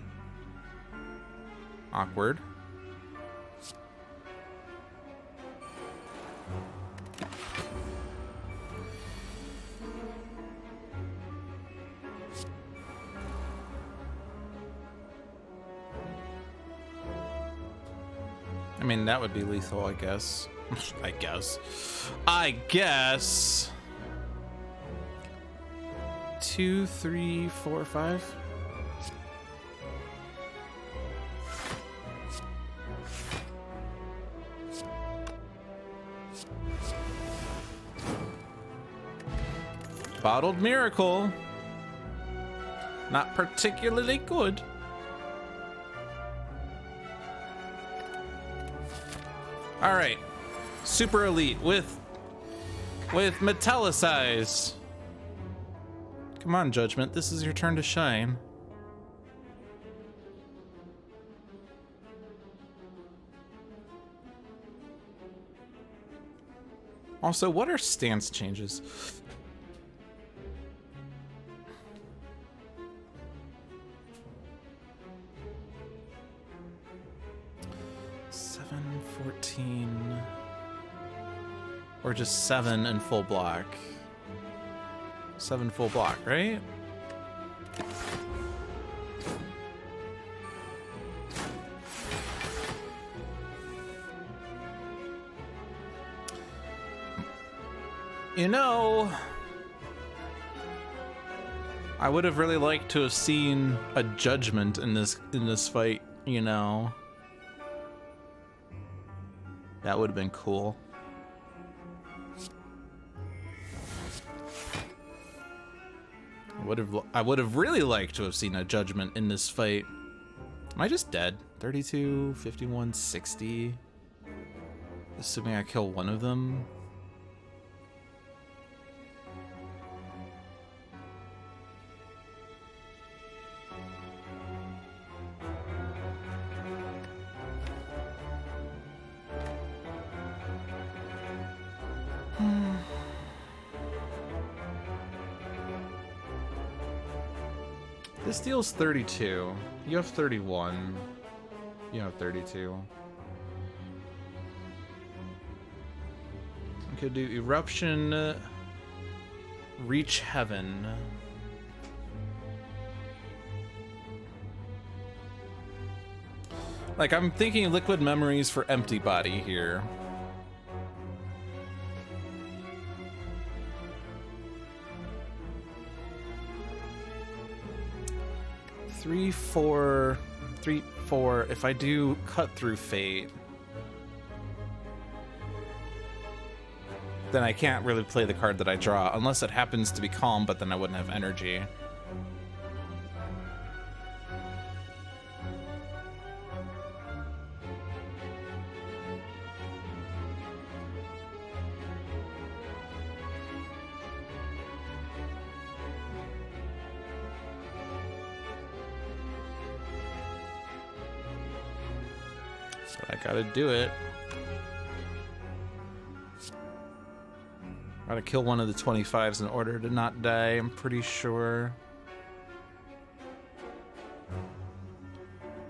Awkward. I mean, that would be lethal, I guess. I guess. 2, 3, 4, 5. Bottled Miracle. Not particularly good. All right, Super Elite with Metallicize. Come on, Judgment, this is your turn to shine. Also, what are stance changes? Or just 7 and full block. 7 full block, right? You know, I would have really liked to have seen a judgment in this fight, you know. That would have been cool. I would have really liked to have seen a judgment in this fight. Am I just dead? 32, 51, 60. Assuming I kill one of them. This deals 32. You have 31. You have 32. I could do Eruption, Reach Heaven. Like, I'm thinking liquid memories for empty body here. Three, four. If I do cut through fate, then I can't really play the card that I draw, unless it happens to be calm, but then I wouldn't have energy. I gotta do it. Gotta kill one of the 25s in order to not die, I'm pretty sure.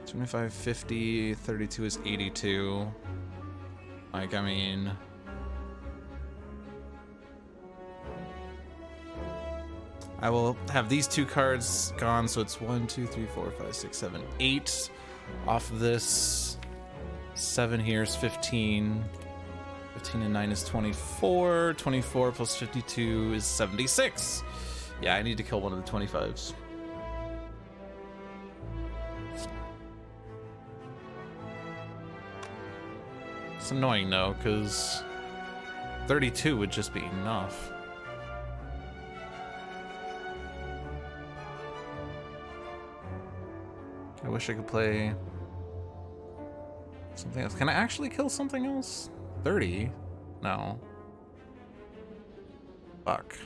25, 50, 32 is 82. Like, I mean... I will have these two cards gone, so it's 1, 2, 3, 4, 5, 6, 7, 8 off of this. 7 here is 15. 15 and 9 is 24. 24 plus 52 is 76. Yeah, I need to kill one of the 25s. It's annoying though, because 32 would just be enough. I wish I could play something else. Can I actually kill something else? 30? No. Fuck.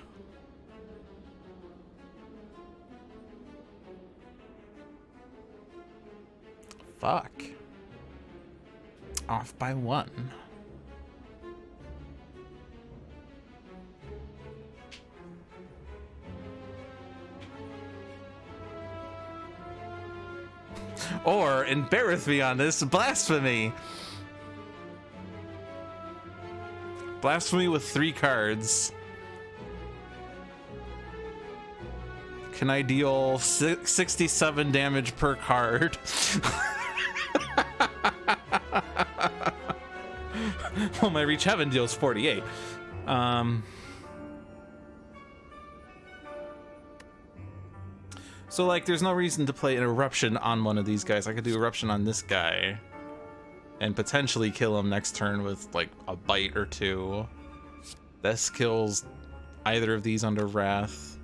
Fuck. Off by 1. Or, and bear with me on this, blasphemy. Blasphemy with 3 cards. Can I deal 67 damage per card? Well, my Reach Heaven deals 48. So, like, there's no reason to play an Eruption on one of these guys. I could do Eruption on this guy and potentially kill him next turn with, like, a bite or 2. This kills either of these under Wrath.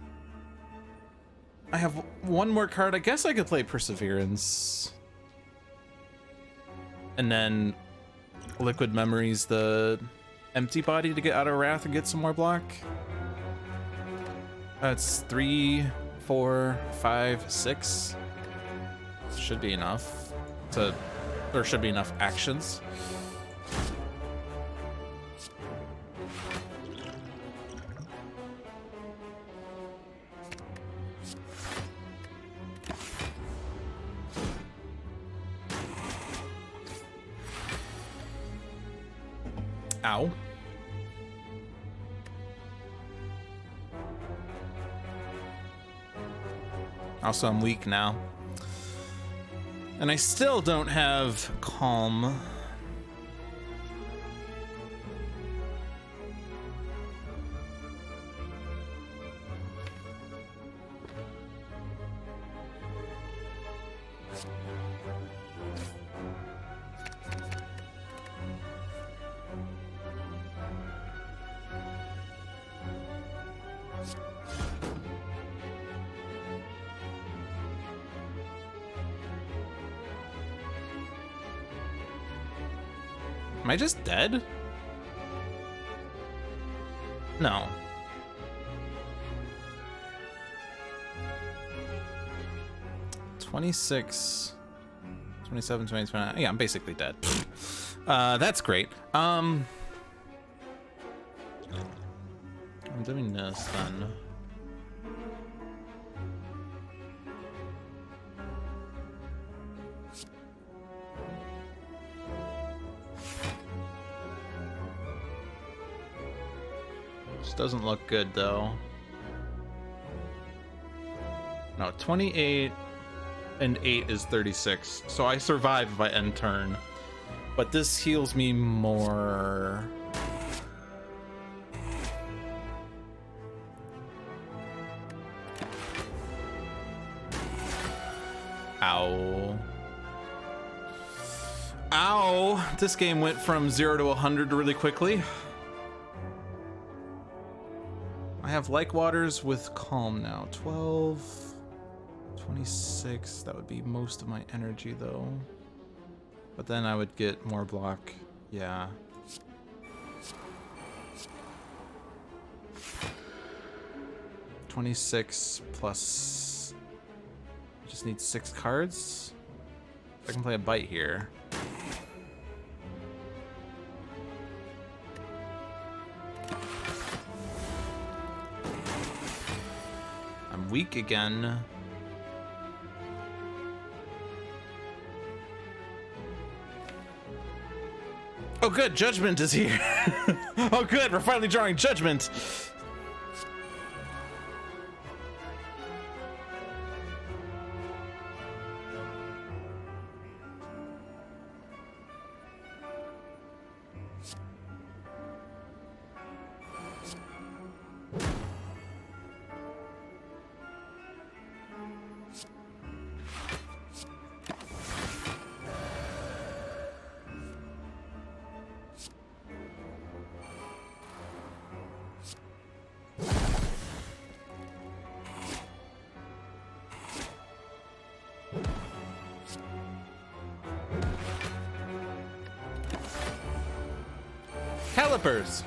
I have one more card. I guess I could play Perseverance. And then Liquid Memories the empty body to get out of Wrath and get some more block. That's 3, 4, 5, 6. Should be enough to, or should be enough actions. Ow. Also, I'm weak now. And I still don't have Calm. Am I just dead? No. $26, $27, $20, $29. Yeah, I'm basically dead. That's great. I'm doing this then. Doesn't look good though. No, 28, and 8 is 36. So I survive if I end turn. But this heals me more. Ow. Ow! This game went from 0 to 100 really quickly. I have like waters with calm now. 12, 26. That would be most of my energy though. But then I would get more block. Yeah. $26 plus. I just need 6 cards. I can play a bite here. I'm weak again. Oh good, Judgment is here. Oh good, we're finally drawing Judgment. Calipers.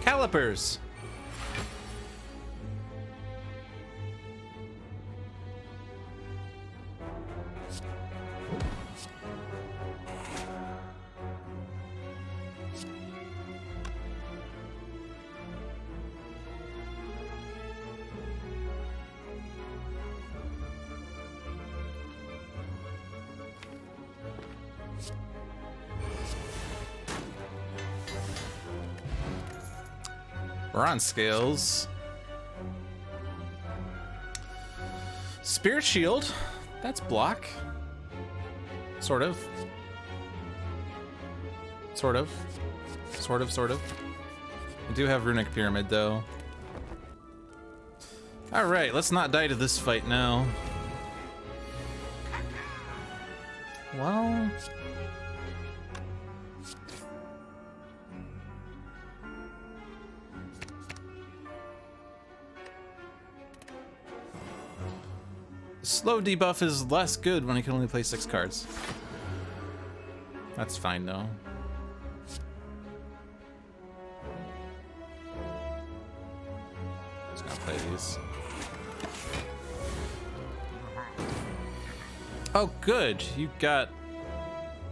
Calipers. We're on scales. Spirit Shield. That's block. Sort of. Sort of. Sort of, sort of. I do have Runic Pyramid, though. Alright, let's not die to this fight now. Well... slow debuff is less good when I can only play 6 cards. That's fine though. Just gonna play these. Oh good, you got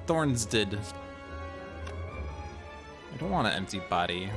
Thorns did. I don't want an empty body.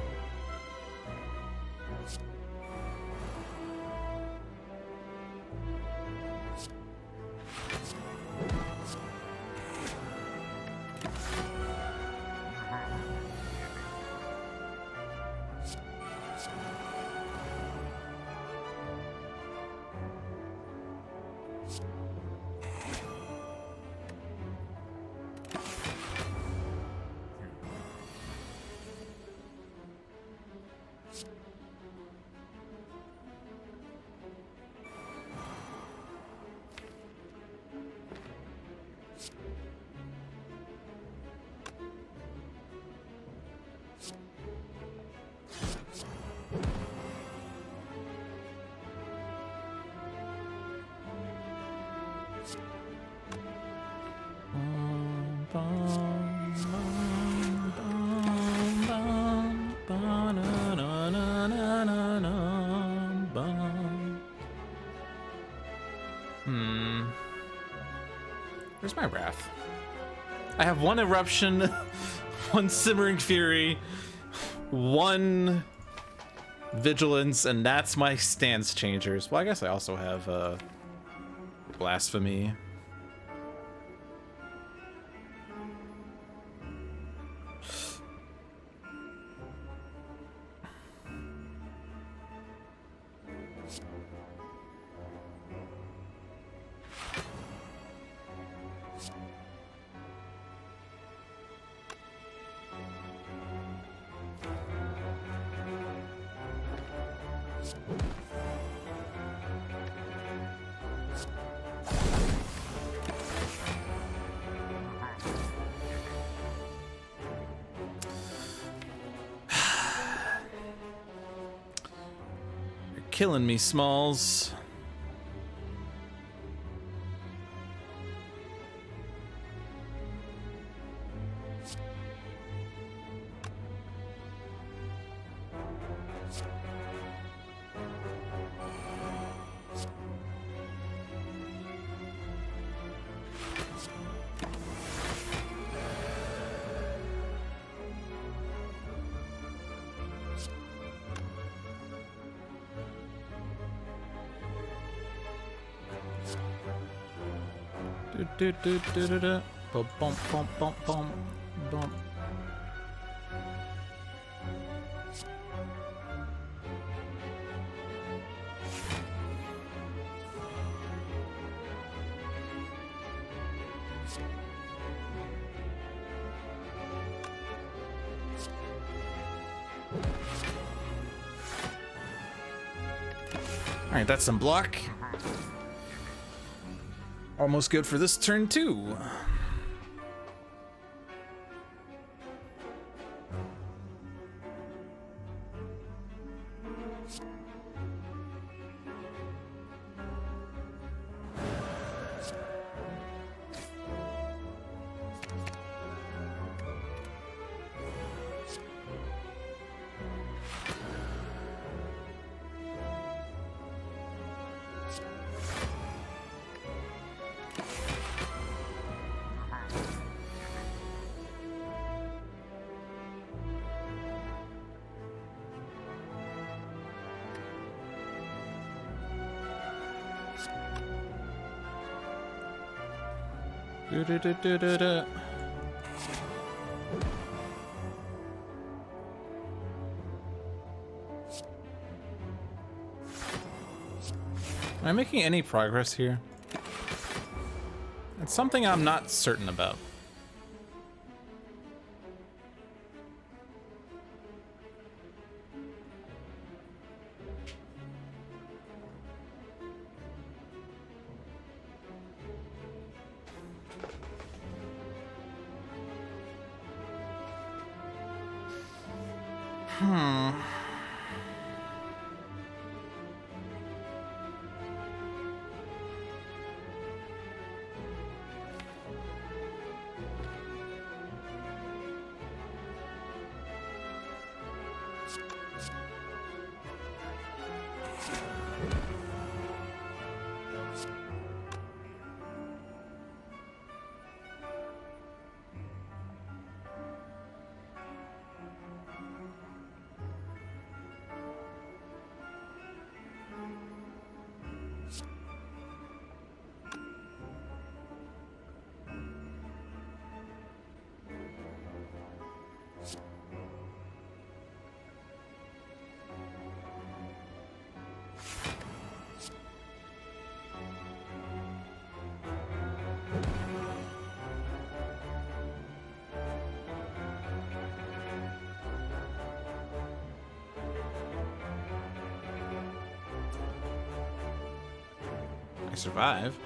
Where's my Wrath? I have 1 Eruption, 1 Simmering Fury, 1 Vigilance, and that's my stance changers. Well, I guess I also have blasphemy. Killing me, Smalls. Bum, bum, bum, bum, bum, bum. All right, that's some block. Almost good for this turn too. Am I making any progress here? It's something I'm not certain about. I survive.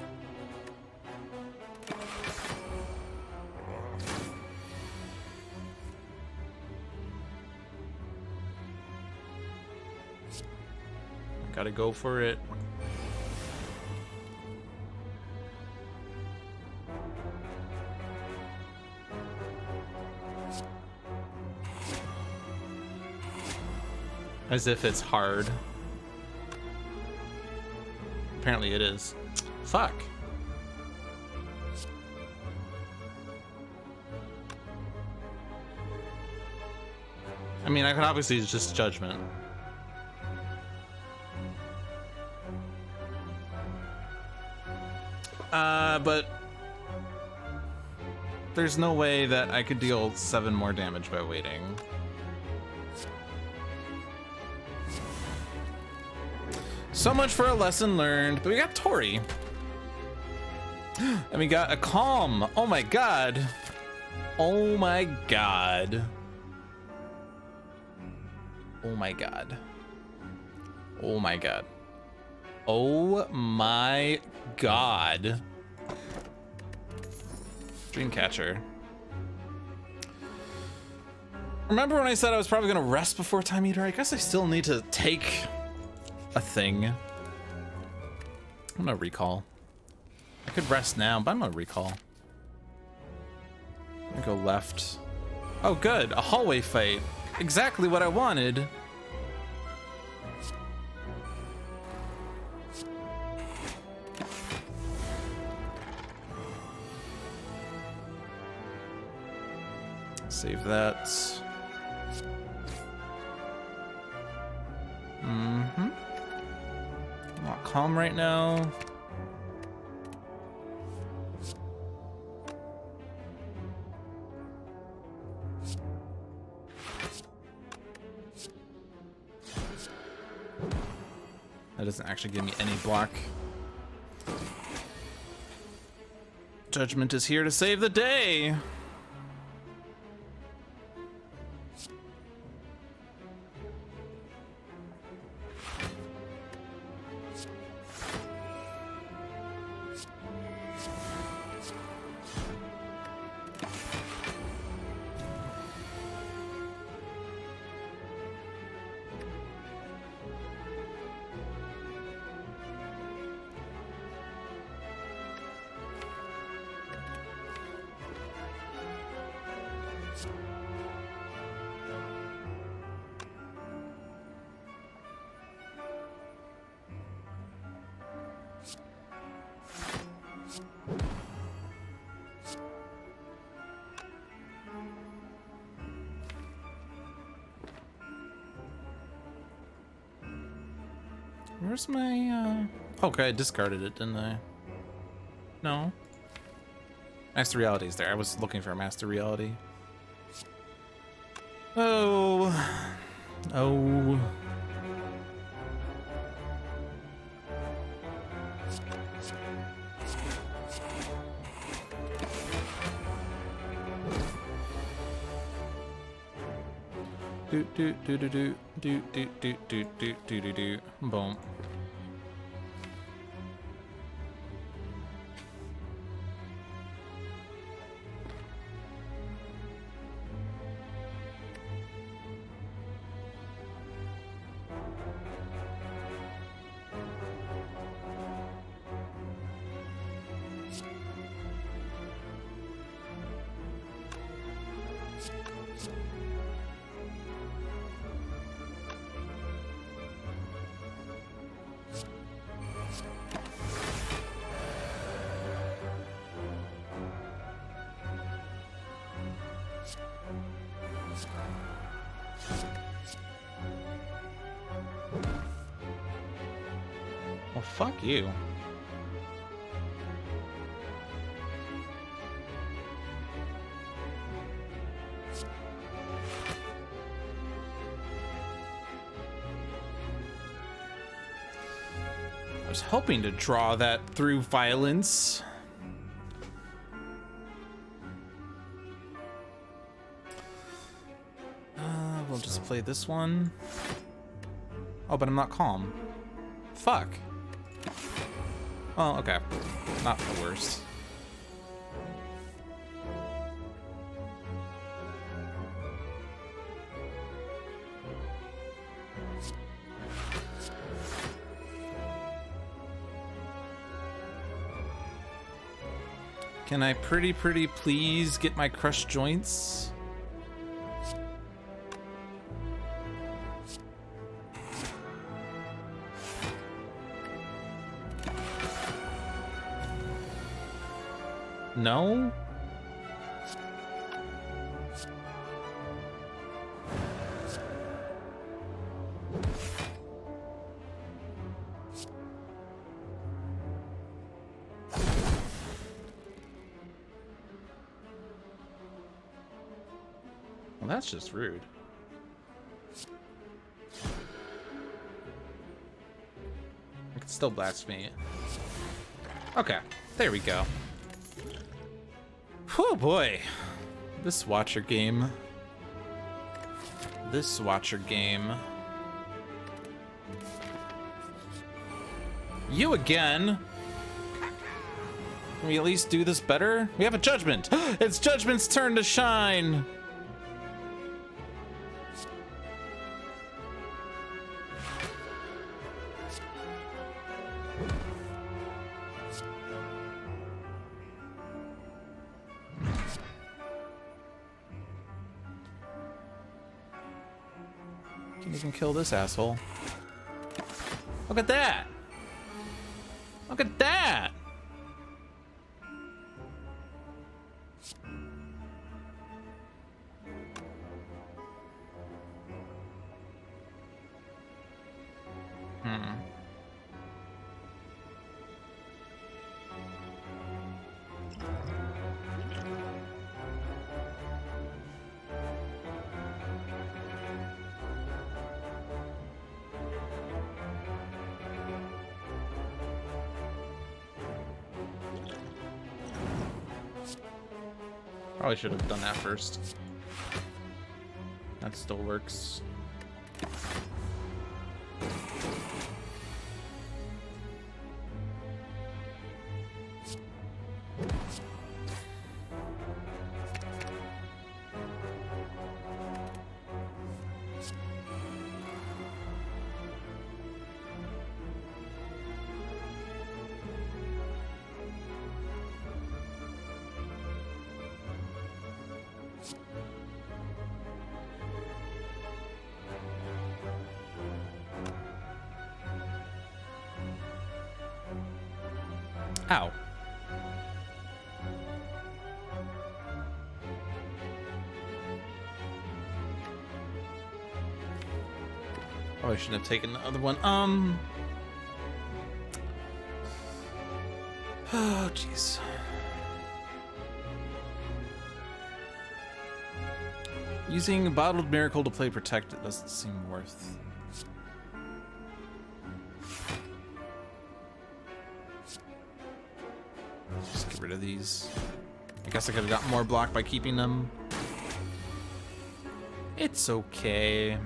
Gotta go for it. As if it's hard. Apparently it is. Fuck. I mean, I could obviously just judgment. Yeah, but there's no way that I could deal 7 more damage by waiting. So much for a lesson learned, but we got Tori. And we got a calm. Oh my god. Oh my god. Oh my god. Oh my god. Oh my god. Dreamcatcher. Remember when I said I was probably gonna rest before Time Eater? I guess I still need to take a thing. I'm gonna recall. I could rest now, but I'm gonna recall. I'm gonna go left. Oh good, a hallway fight. Exactly what I wanted. Save that. Mm-hmm. I'm not calm right now. That doesn't actually give me any block. Judgment is here to save the day. Where's my, okay, I discarded it, didn't I? No. Master Reality is there. I was looking for a Master Reality. Oh. Oh. Do do do do do do do do do do do do do. Boom. Well, fuck you. I was hoping to draw that through violence. We'll just play this one. Oh, but I'm not calm. Fuck. Oh, okay. Not the worst. Can I pretty please get my crushed joints? No? Well, that's just rude. I can still blaspheme. Okay, there we go. Oh boy. This Watcher game. This Watcher game. You again? Can we at least do this better? We have a judgment. It's Judgment's turn to shine. Can even kill this asshole. Look at that. Look at that. Probably should have done that first. That still works. Ow. Oh, I shouldn't have taken the other one. Oh, jeez. Using Bottled Miracle to play Protect doesn't seem worth. Just get rid of these. I guess I could have gotten more block by keeping them. It's okay.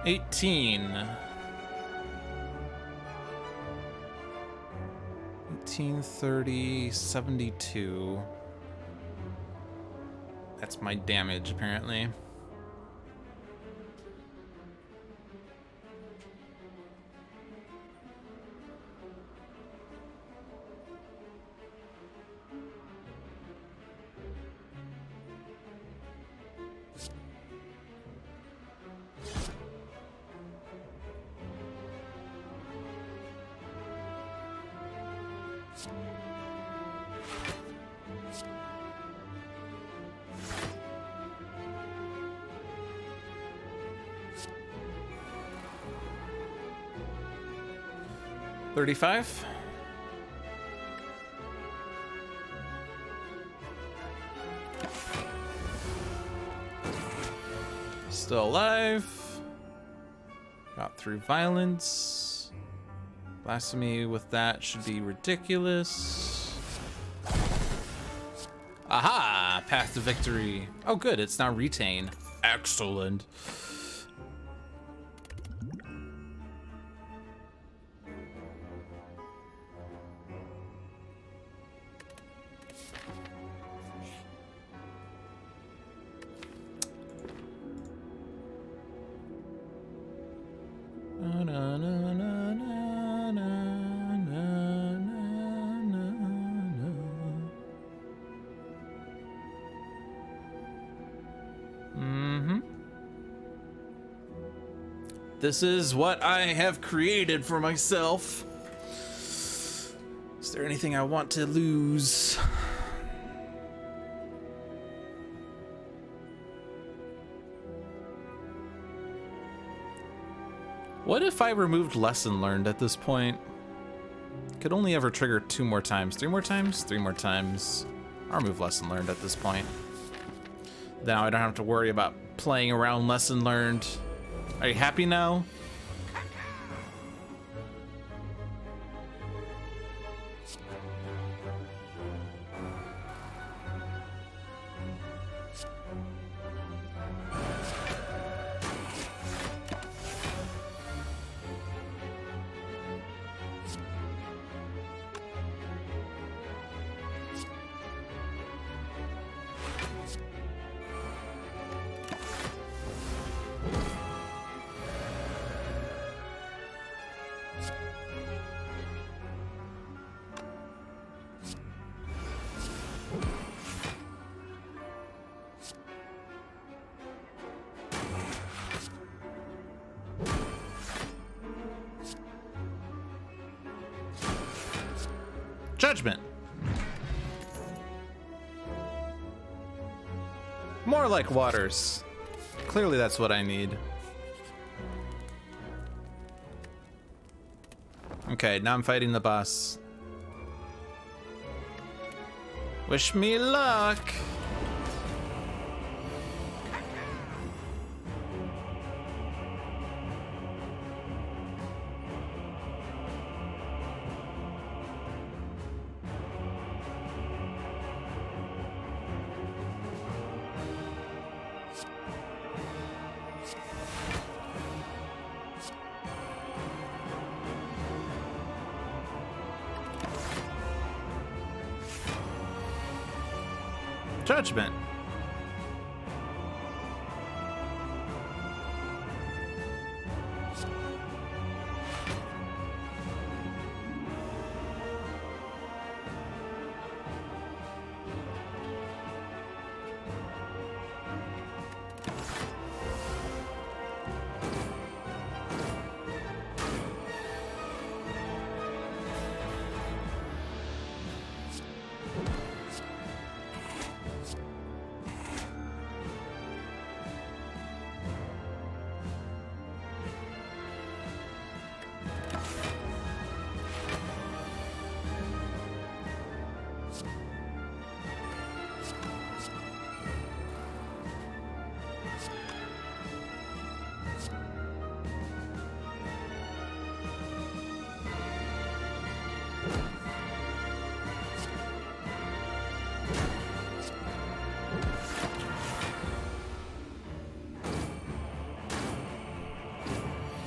$18, 30, 72. That's my damage, apparently. $35. Still alive. Got through violence. Blasphemy with that should be ridiculous. Aha! Path to victory. Oh good, it's now retain. Excellent. This is what I have created for myself. Is there anything I want to lose? What if I removed lesson learned at this point? Could only ever trigger 2 more times. 3 more times? 3 more times. I'll remove lesson learned at this point. Now I don't have to worry about playing around lesson learned. Are you happy now? Judgment. More like waters. Clearly that's what I need. Okay, now I'm fighting the boss. Wish me luck. Judgment.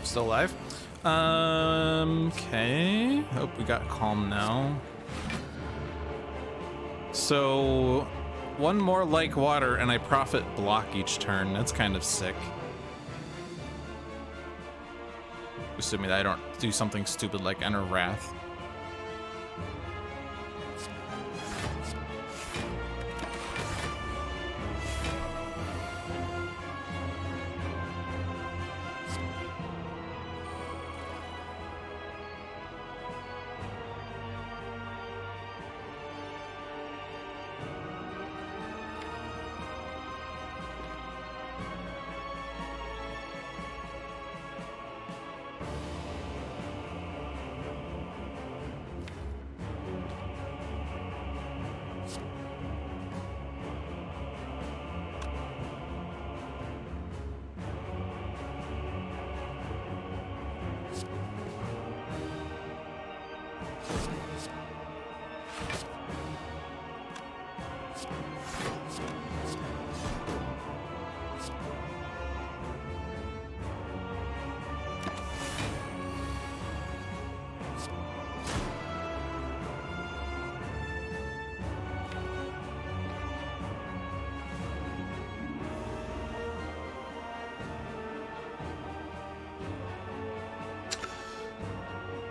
Still alive. Okay. Hope we got calm now. So, one more like water and I profit block each turn. That's kind of sick. Assuming that I don't do something stupid like enter Wrath.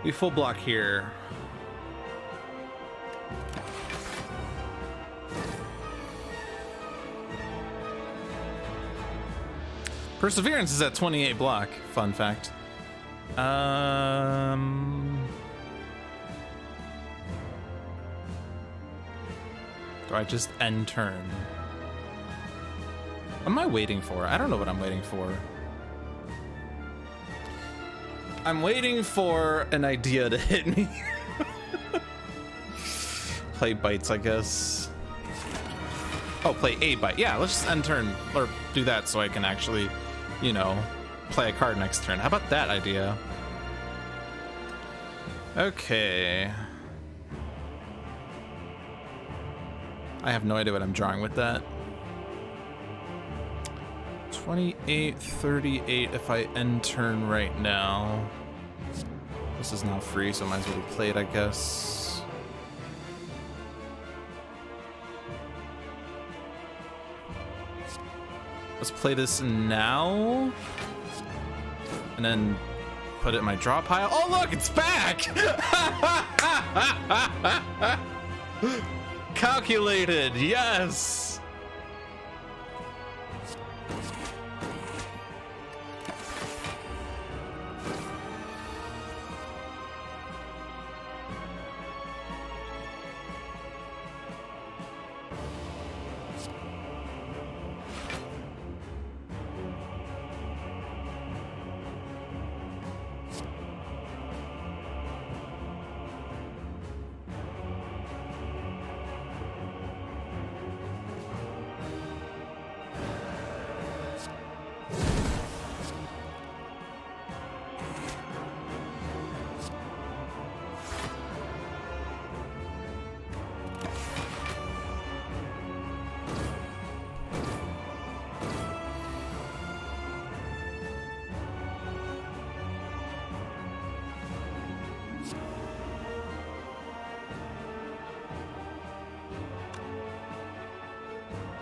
We full block here. Perseverance is at 28 block, fun fact. Do I just end turn? What am I waiting for? I don't know what I'm waiting for. I'm waiting for an idea to hit me. Play bites, I guess. Oh, play a bite. Yeah, let's just end turn, or do that so I can actually, you know, play a card next turn. How about that idea? Okay. I have no idea what I'm drawing with that. 28, 38 if I end turn right now. This is now free, so I might as well play it, I guess. Let's play this now. And then put it in my draw pile. Oh, look, it's back! Calculated, yes!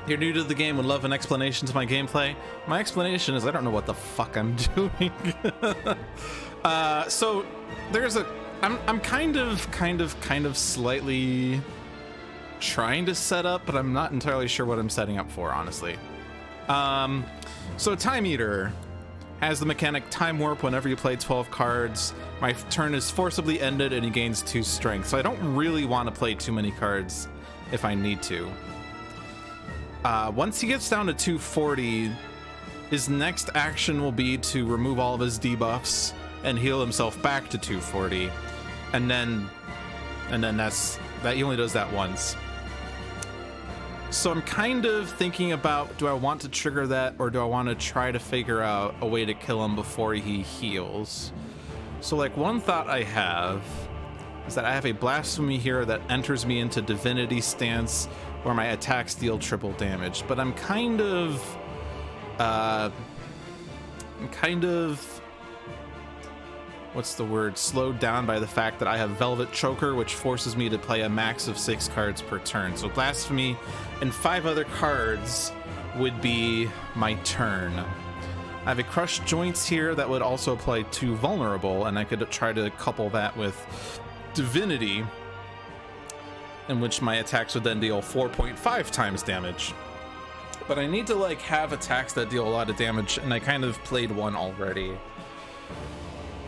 You're new to the game, would love an explanation to my gameplay. My explanation is I don't know what the fuck I'm doing. So there's a, I'm kind of slightly trying to set up, but I'm not entirely sure what I'm setting up for, honestly. So Time Eater has the mechanic Time Warp. Whenever you play 12 cards, my turn is forcibly ended and he gains 2 strength. So I don't really want to play too many cards if I need to. Once he gets down to 240, his next action will be to remove all of his debuffs and heal himself back to 240. And then he only does that once. So I'm kind of thinking about, do I want to trigger that, or do I want to try to figure out a way to kill him before he heals? So like one thought I have is that I have a blasphemy here that enters me into divinity stance where my attacks deal triple damage, but I'm kind of what's the word, slowed down by the fact that I have Velvet Choker, which forces me to play a max of 6 cards per turn. So Blasphemy and 5 other cards would be my turn. I have a Crushed Joints here that would also apply to Vulnerable, and I could try to couple that with Divinity, in which my attacks would then deal 4.5 times damage. But I need to like have attacks that deal a lot of damage, and I kind of played one already.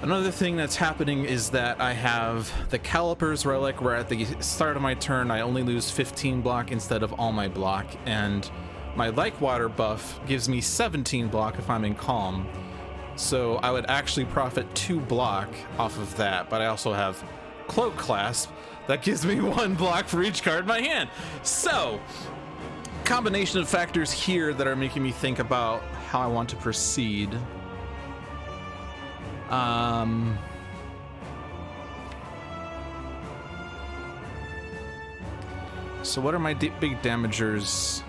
Another thing that's happening is that I have the Calipers Relic, where at the start of my turn I only lose 15 block instead of all my block, and my Like Water buff gives me 17 block if I'm in Calm. So I would actually profit 2 block off of that, but I also have Cloak Clasp that gives me 1 block for each card in my hand. So, combination of factors here that are making me think about how I want to proceed. So what are my big damagers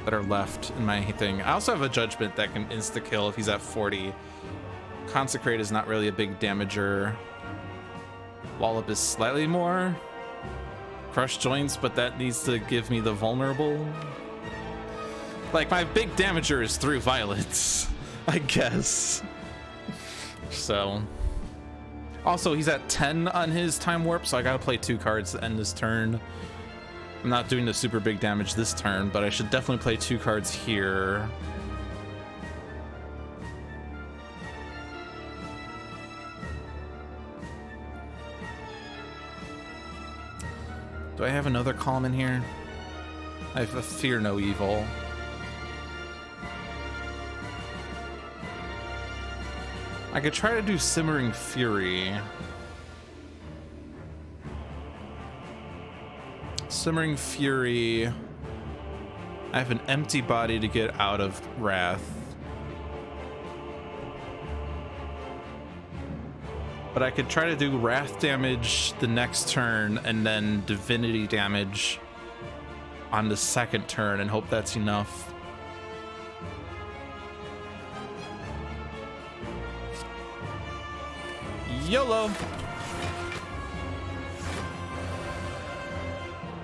that are left in my thing? I also have a Judgment that can insta-kill if he's at 40. Consecrate is not really a big damager. Wallop is slightly more. Crushed Joints, but that needs to give me the Vulnerable. Like, my big damager is through Violence, I guess. So. Also, he's at 10 on his Time Warp, so I gotta play 2 cards to end this turn. I'm not doing the super big damage this turn, but I should definitely play 2 cards here. Do I have another column in here? I have a Fear No Evil. I could try to do Simmering Fury. Simmering Fury. I have an empty body to get out of Wrath. But I could try to do Wrath damage the next turn and then Divinity damage on the second turn and hope that's enough. YOLO!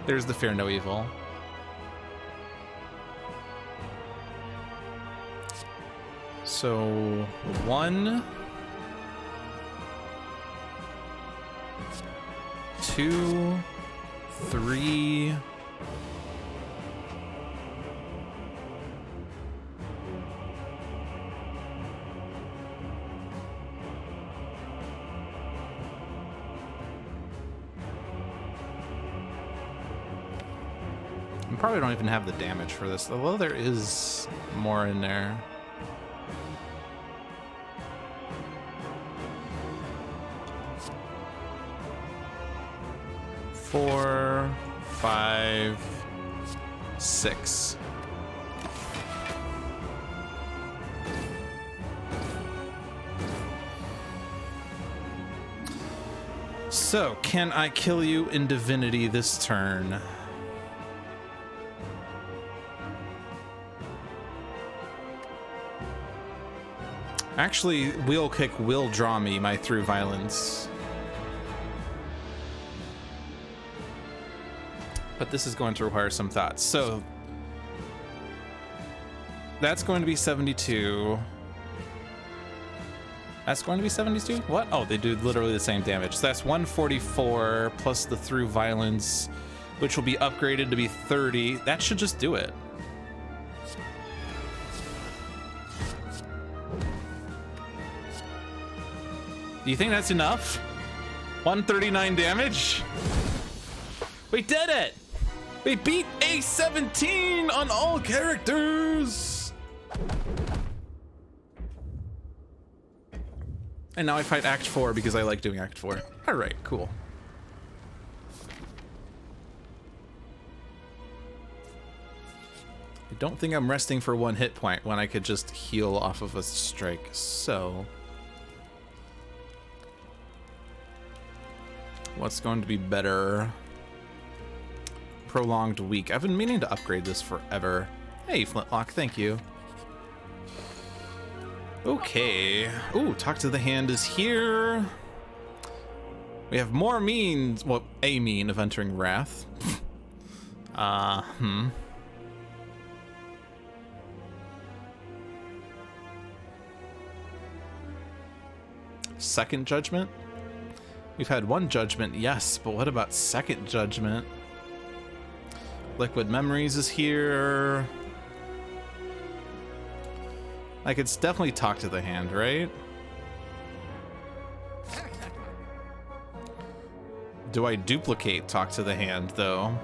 There's the Fear No Evil. So, 1, 2, 3. I probably don't even have the damage for this, although there is more in there. Four, 5, 6. So, can I kill you in Divinity this turn? Actually, Wheel Kick will draw me my Through Violence. But this is going to require some thought. So, that's going to be 72. That's going to be 72? What? Oh, they do literally the same damage. So that's 144 plus the Through Violence, which will be upgraded to be 30. That should just do it. Do you think that's enough? 139 damage? We did it! We beat A17 on all characters! And now I fight Act 4 because I like doing Act 4. Alright, cool. I don't think I'm resting for 1 hit point when I could just heal off of a strike, so... what's going to be better? Prolonged Week. I've been meaning to upgrade this forever. Hey, Flintlock, thank you. Okay. Ooh, Talk to the Hand is here. We have more means, well, a mean of entering Wrath. Second Judgment? We've had 1 Judgment, yes, but what about Second Judgment? Liquid Memories is here. I could definitely Talk to the Hand, right? Do I duplicate Talk to the Hand, though?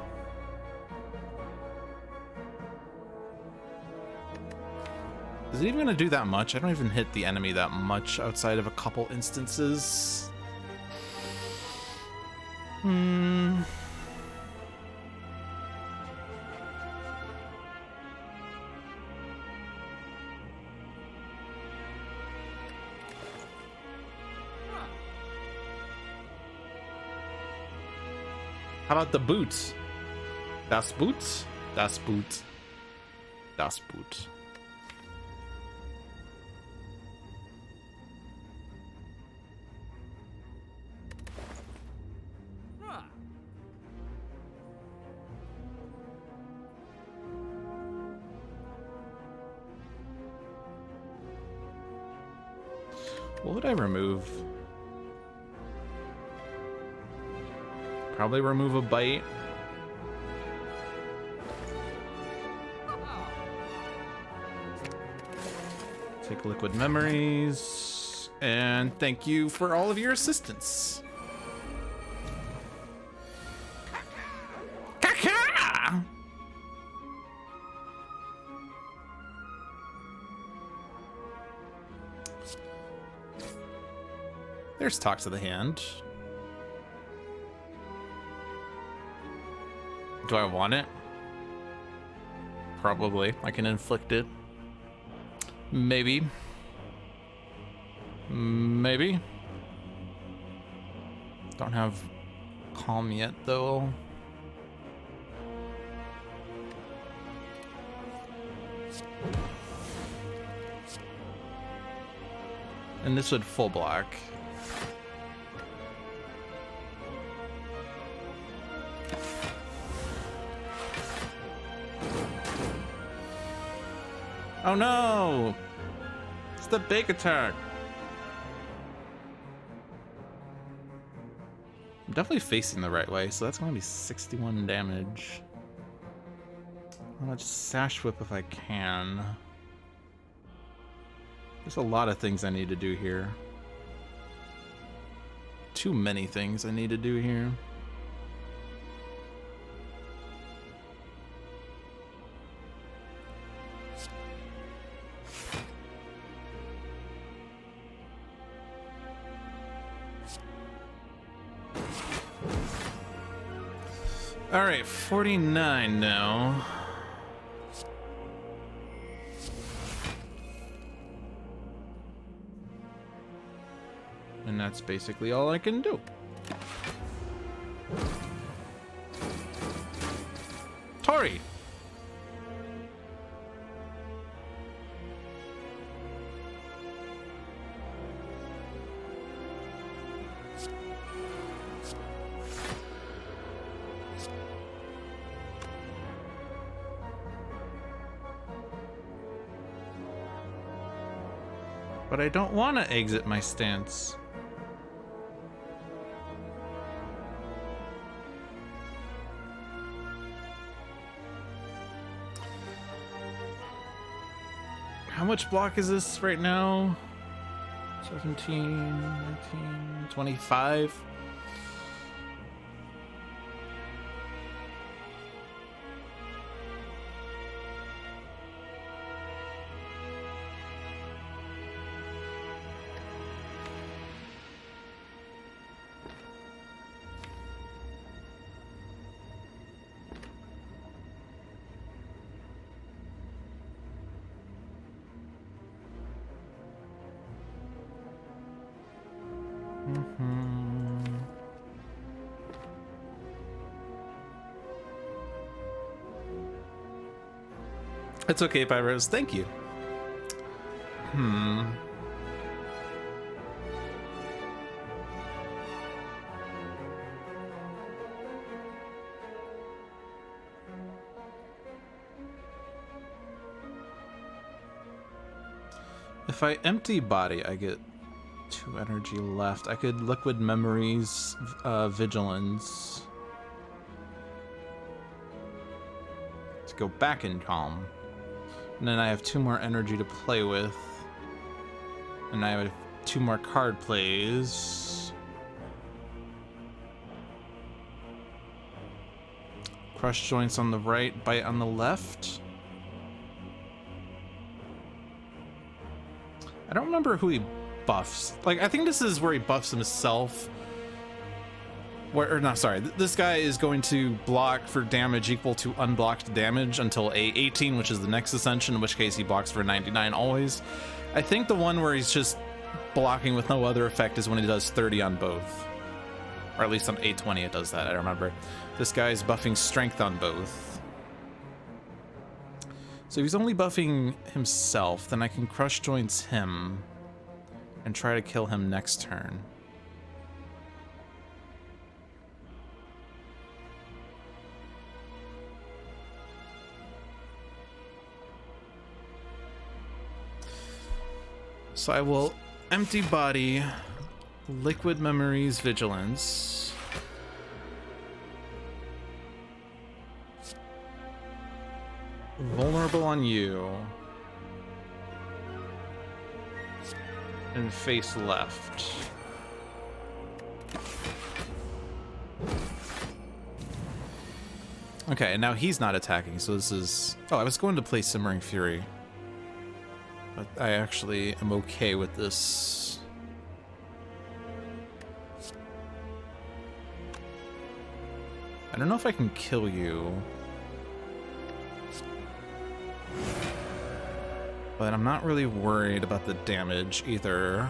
Is it even gonna do that much? I don't even hit the enemy that much outside of a couple instances. How about the boots? Das Boot? Das Boot. Das Boot. What would I remove? Probably remove a bite. Take Liquid Memories. And thank you for all of your assistance. There's Talk to the Hand. Do I want it? Probably. I can inflict it. Maybe. Maybe. Don't have Calm yet, though. And this would full block. Oh no! It's the big attack. I'm definitely facing the right way, so that's gonna be 61 damage. I'm gonna just Sash Whip if I can. There's a lot of things I need to do here. Too many things I need to do here. All right, 49 now. And that's basically all I can do. Tori! But I don't want to exit my stance. How much block is this right now? 17, 19, 25. It's okay, Pyros. Thank you. If I empty body, I get 2 energy left. I could Liquid Memories, Vigilance to go back in Calm. And then I have 2 more energy to play with. And I have 2 more card plays. Crush Joints on the right, Bite on the left. I don't remember who he buffs. Like, I think this is where he buffs himself. Or not, sorry. This guy is going to block for damage equal to unblocked damage until A18, which is the next ascension, in which case he blocks for 99 always. I think the one where he's just blocking with no other effect is when he does 30 on both. Or at least on A20 it does that, I remember. This guy's buffing strength on both. So if he's only buffing himself, then I can Crush Joints him and try to kill him next turn. So I will empty body, Liquid Memories, Vigilance. Vulnerable on you. And face left. Okay, and now he's not attacking, so this is... Oh, I was going to play Simmering Fury. But I actually am okay with this. I don't know if I can kill you. But I'm not really worried about the damage either.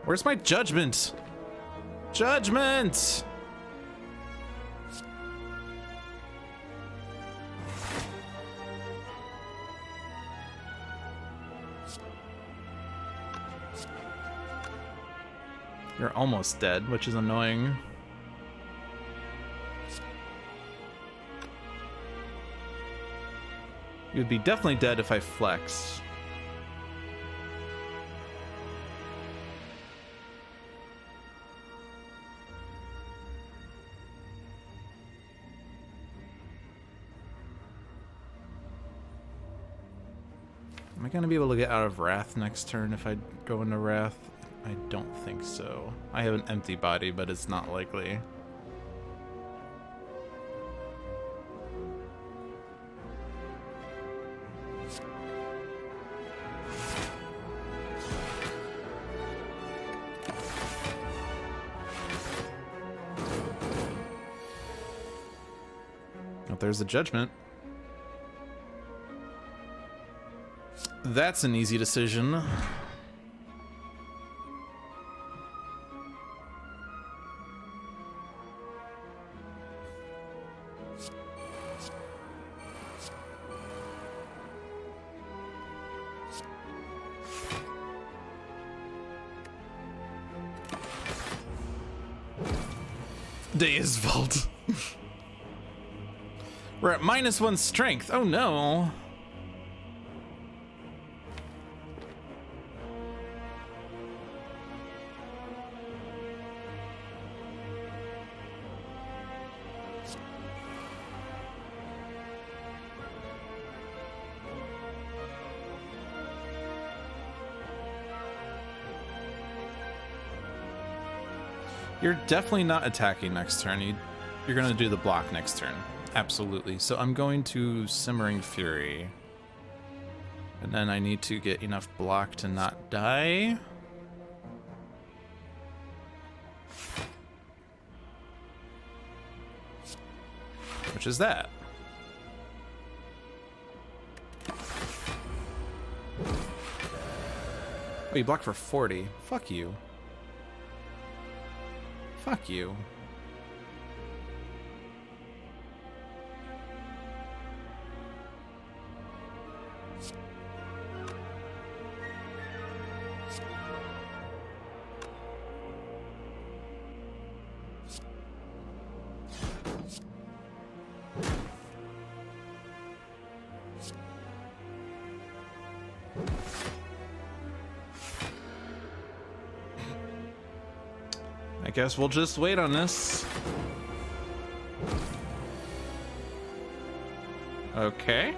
Where's my judgment? Judgment! You're almost dead, which is annoying. You'd be definitely dead if I flexed. Am I gonna be able to get out of Wrath next turn if I go into Wrath? I don't think so. I have an empty body, but it's not likely. Oh, there's a judgment. That's an easy decision. Deus Vault. We're at -1 strength. Oh no. You're definitely not attacking next turn. You're going to do the block next turn. Absolutely. So I'm going to Simmering Fury. And then I need to get enough block to not die. Which is that. Oh, you blocked for 40. Fuck you. Fuck you. I guess we'll just wait on this. Okay.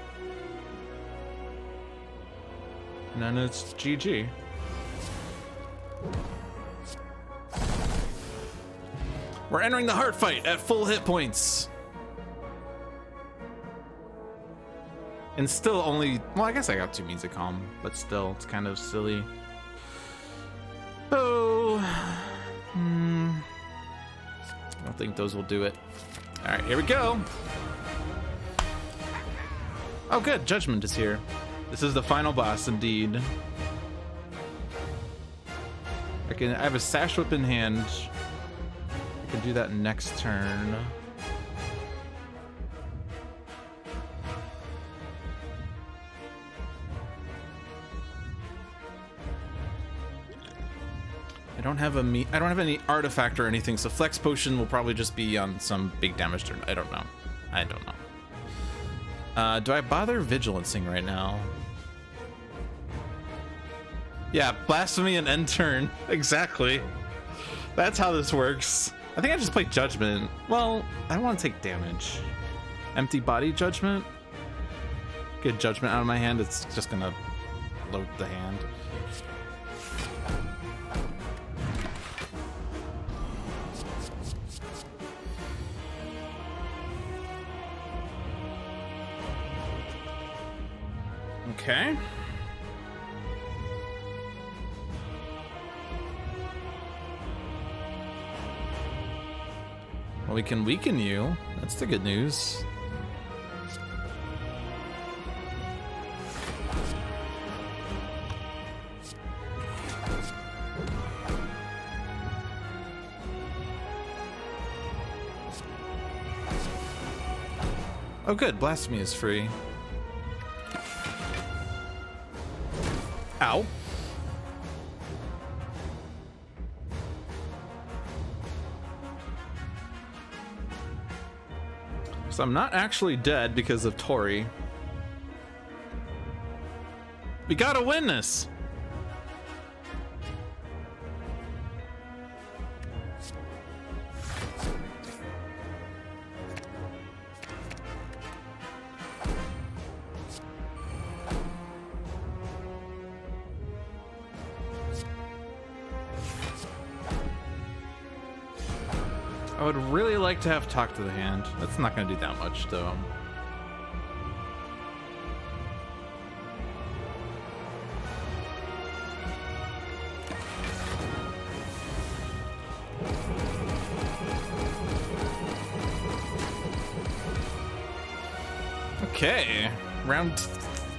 And then it's GG. We're entering the heart fight at full hit points. And still only, well, I guess I got 2 means of calm, but still, it's kind of silly. Oh. I don't think those will do it. All right, here we go. Oh, good. Judgment is here. This is the final boss, indeed. I have a Sash Whip in hand. I can do that next turn. I don't have any artifact or anything, so Flex Potion will probably just be on some big damage turn. I don't know. Do I bother Vigilancing right now? Yeah, Blasphemy and end turn. Exactly. That's how this works. I think I just play Judgment. Well, I don't want to take damage. Empty Body Judgment? Get Judgment out of my hand, it's just gonna load the hand. Okay. Well, we can weaken you. That's the good news. Oh good, Blasphemy is free. Ow. So I'm not actually dead because of Tori. We gotta win this! I would really like to have Talk to the Hand. That's not going to do that much, though. Okay, round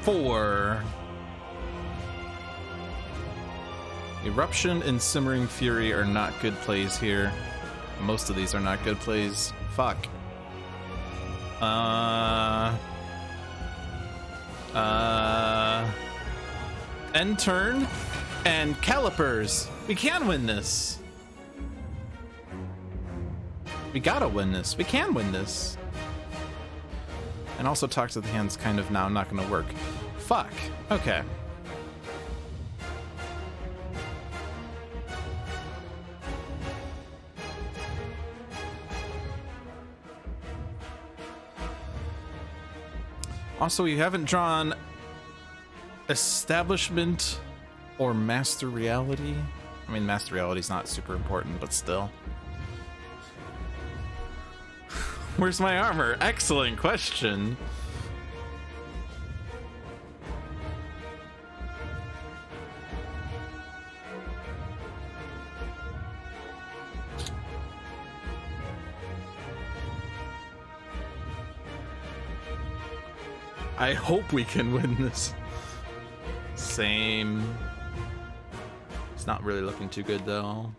4. Eruption and Simmering Fury are not good plays here. Most of these are not good plays. Fuck. End turn and Calipers. We can win this. We gotta win this. We can win this. And also Talk to the Hand's kind of now not gonna work. Fuck. Okay. Also, you haven't drawn Establishment or Master Reality. I mean, Master Reality's not super important, but still. Where's my armor? Excellent question. I hope we can win this. Same. It's not really looking too good though.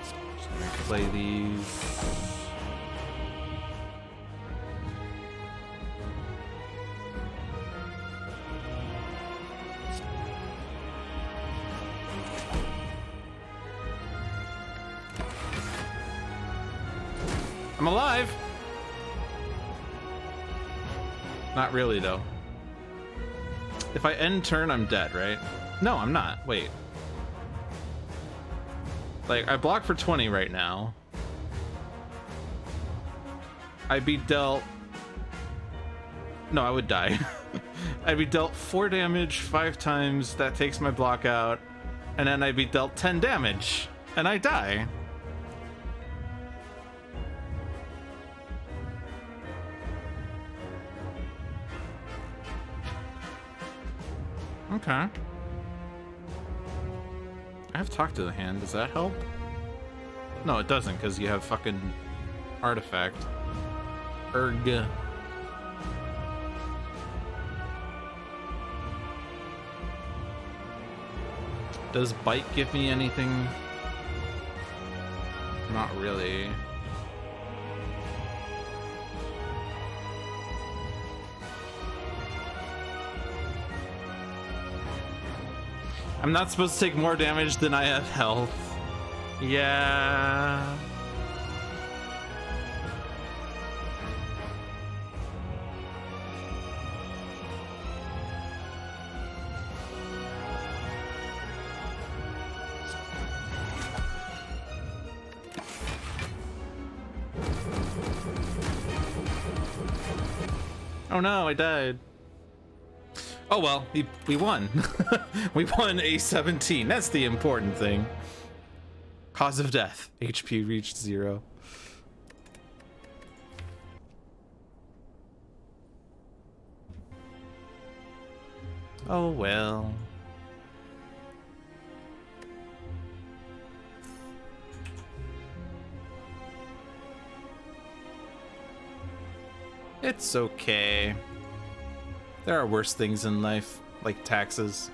Just gonna play these. I'm alive! Not really, though. If I end turn, I'm dead, right? No, I'm not. Wait. Like, I block for 20 right now. I'd be dealt... No, I would die. I'd be dealt 4 damage 5 times. That takes my block out. And then I'd be dealt 10 damage. And I die. Okay. I have Talk to the Hand. Does that help? No, it doesn't, because you have fucking artifact. Erg. Does Bite give me anything? Not really. I'm not supposed to take more damage than I have health. Yeah. Oh no, I died. Oh well, we won. We won A17. That's the important thing. Cause of death. HP reached 0. Oh well. It's okay. There are worse things in life, like taxes.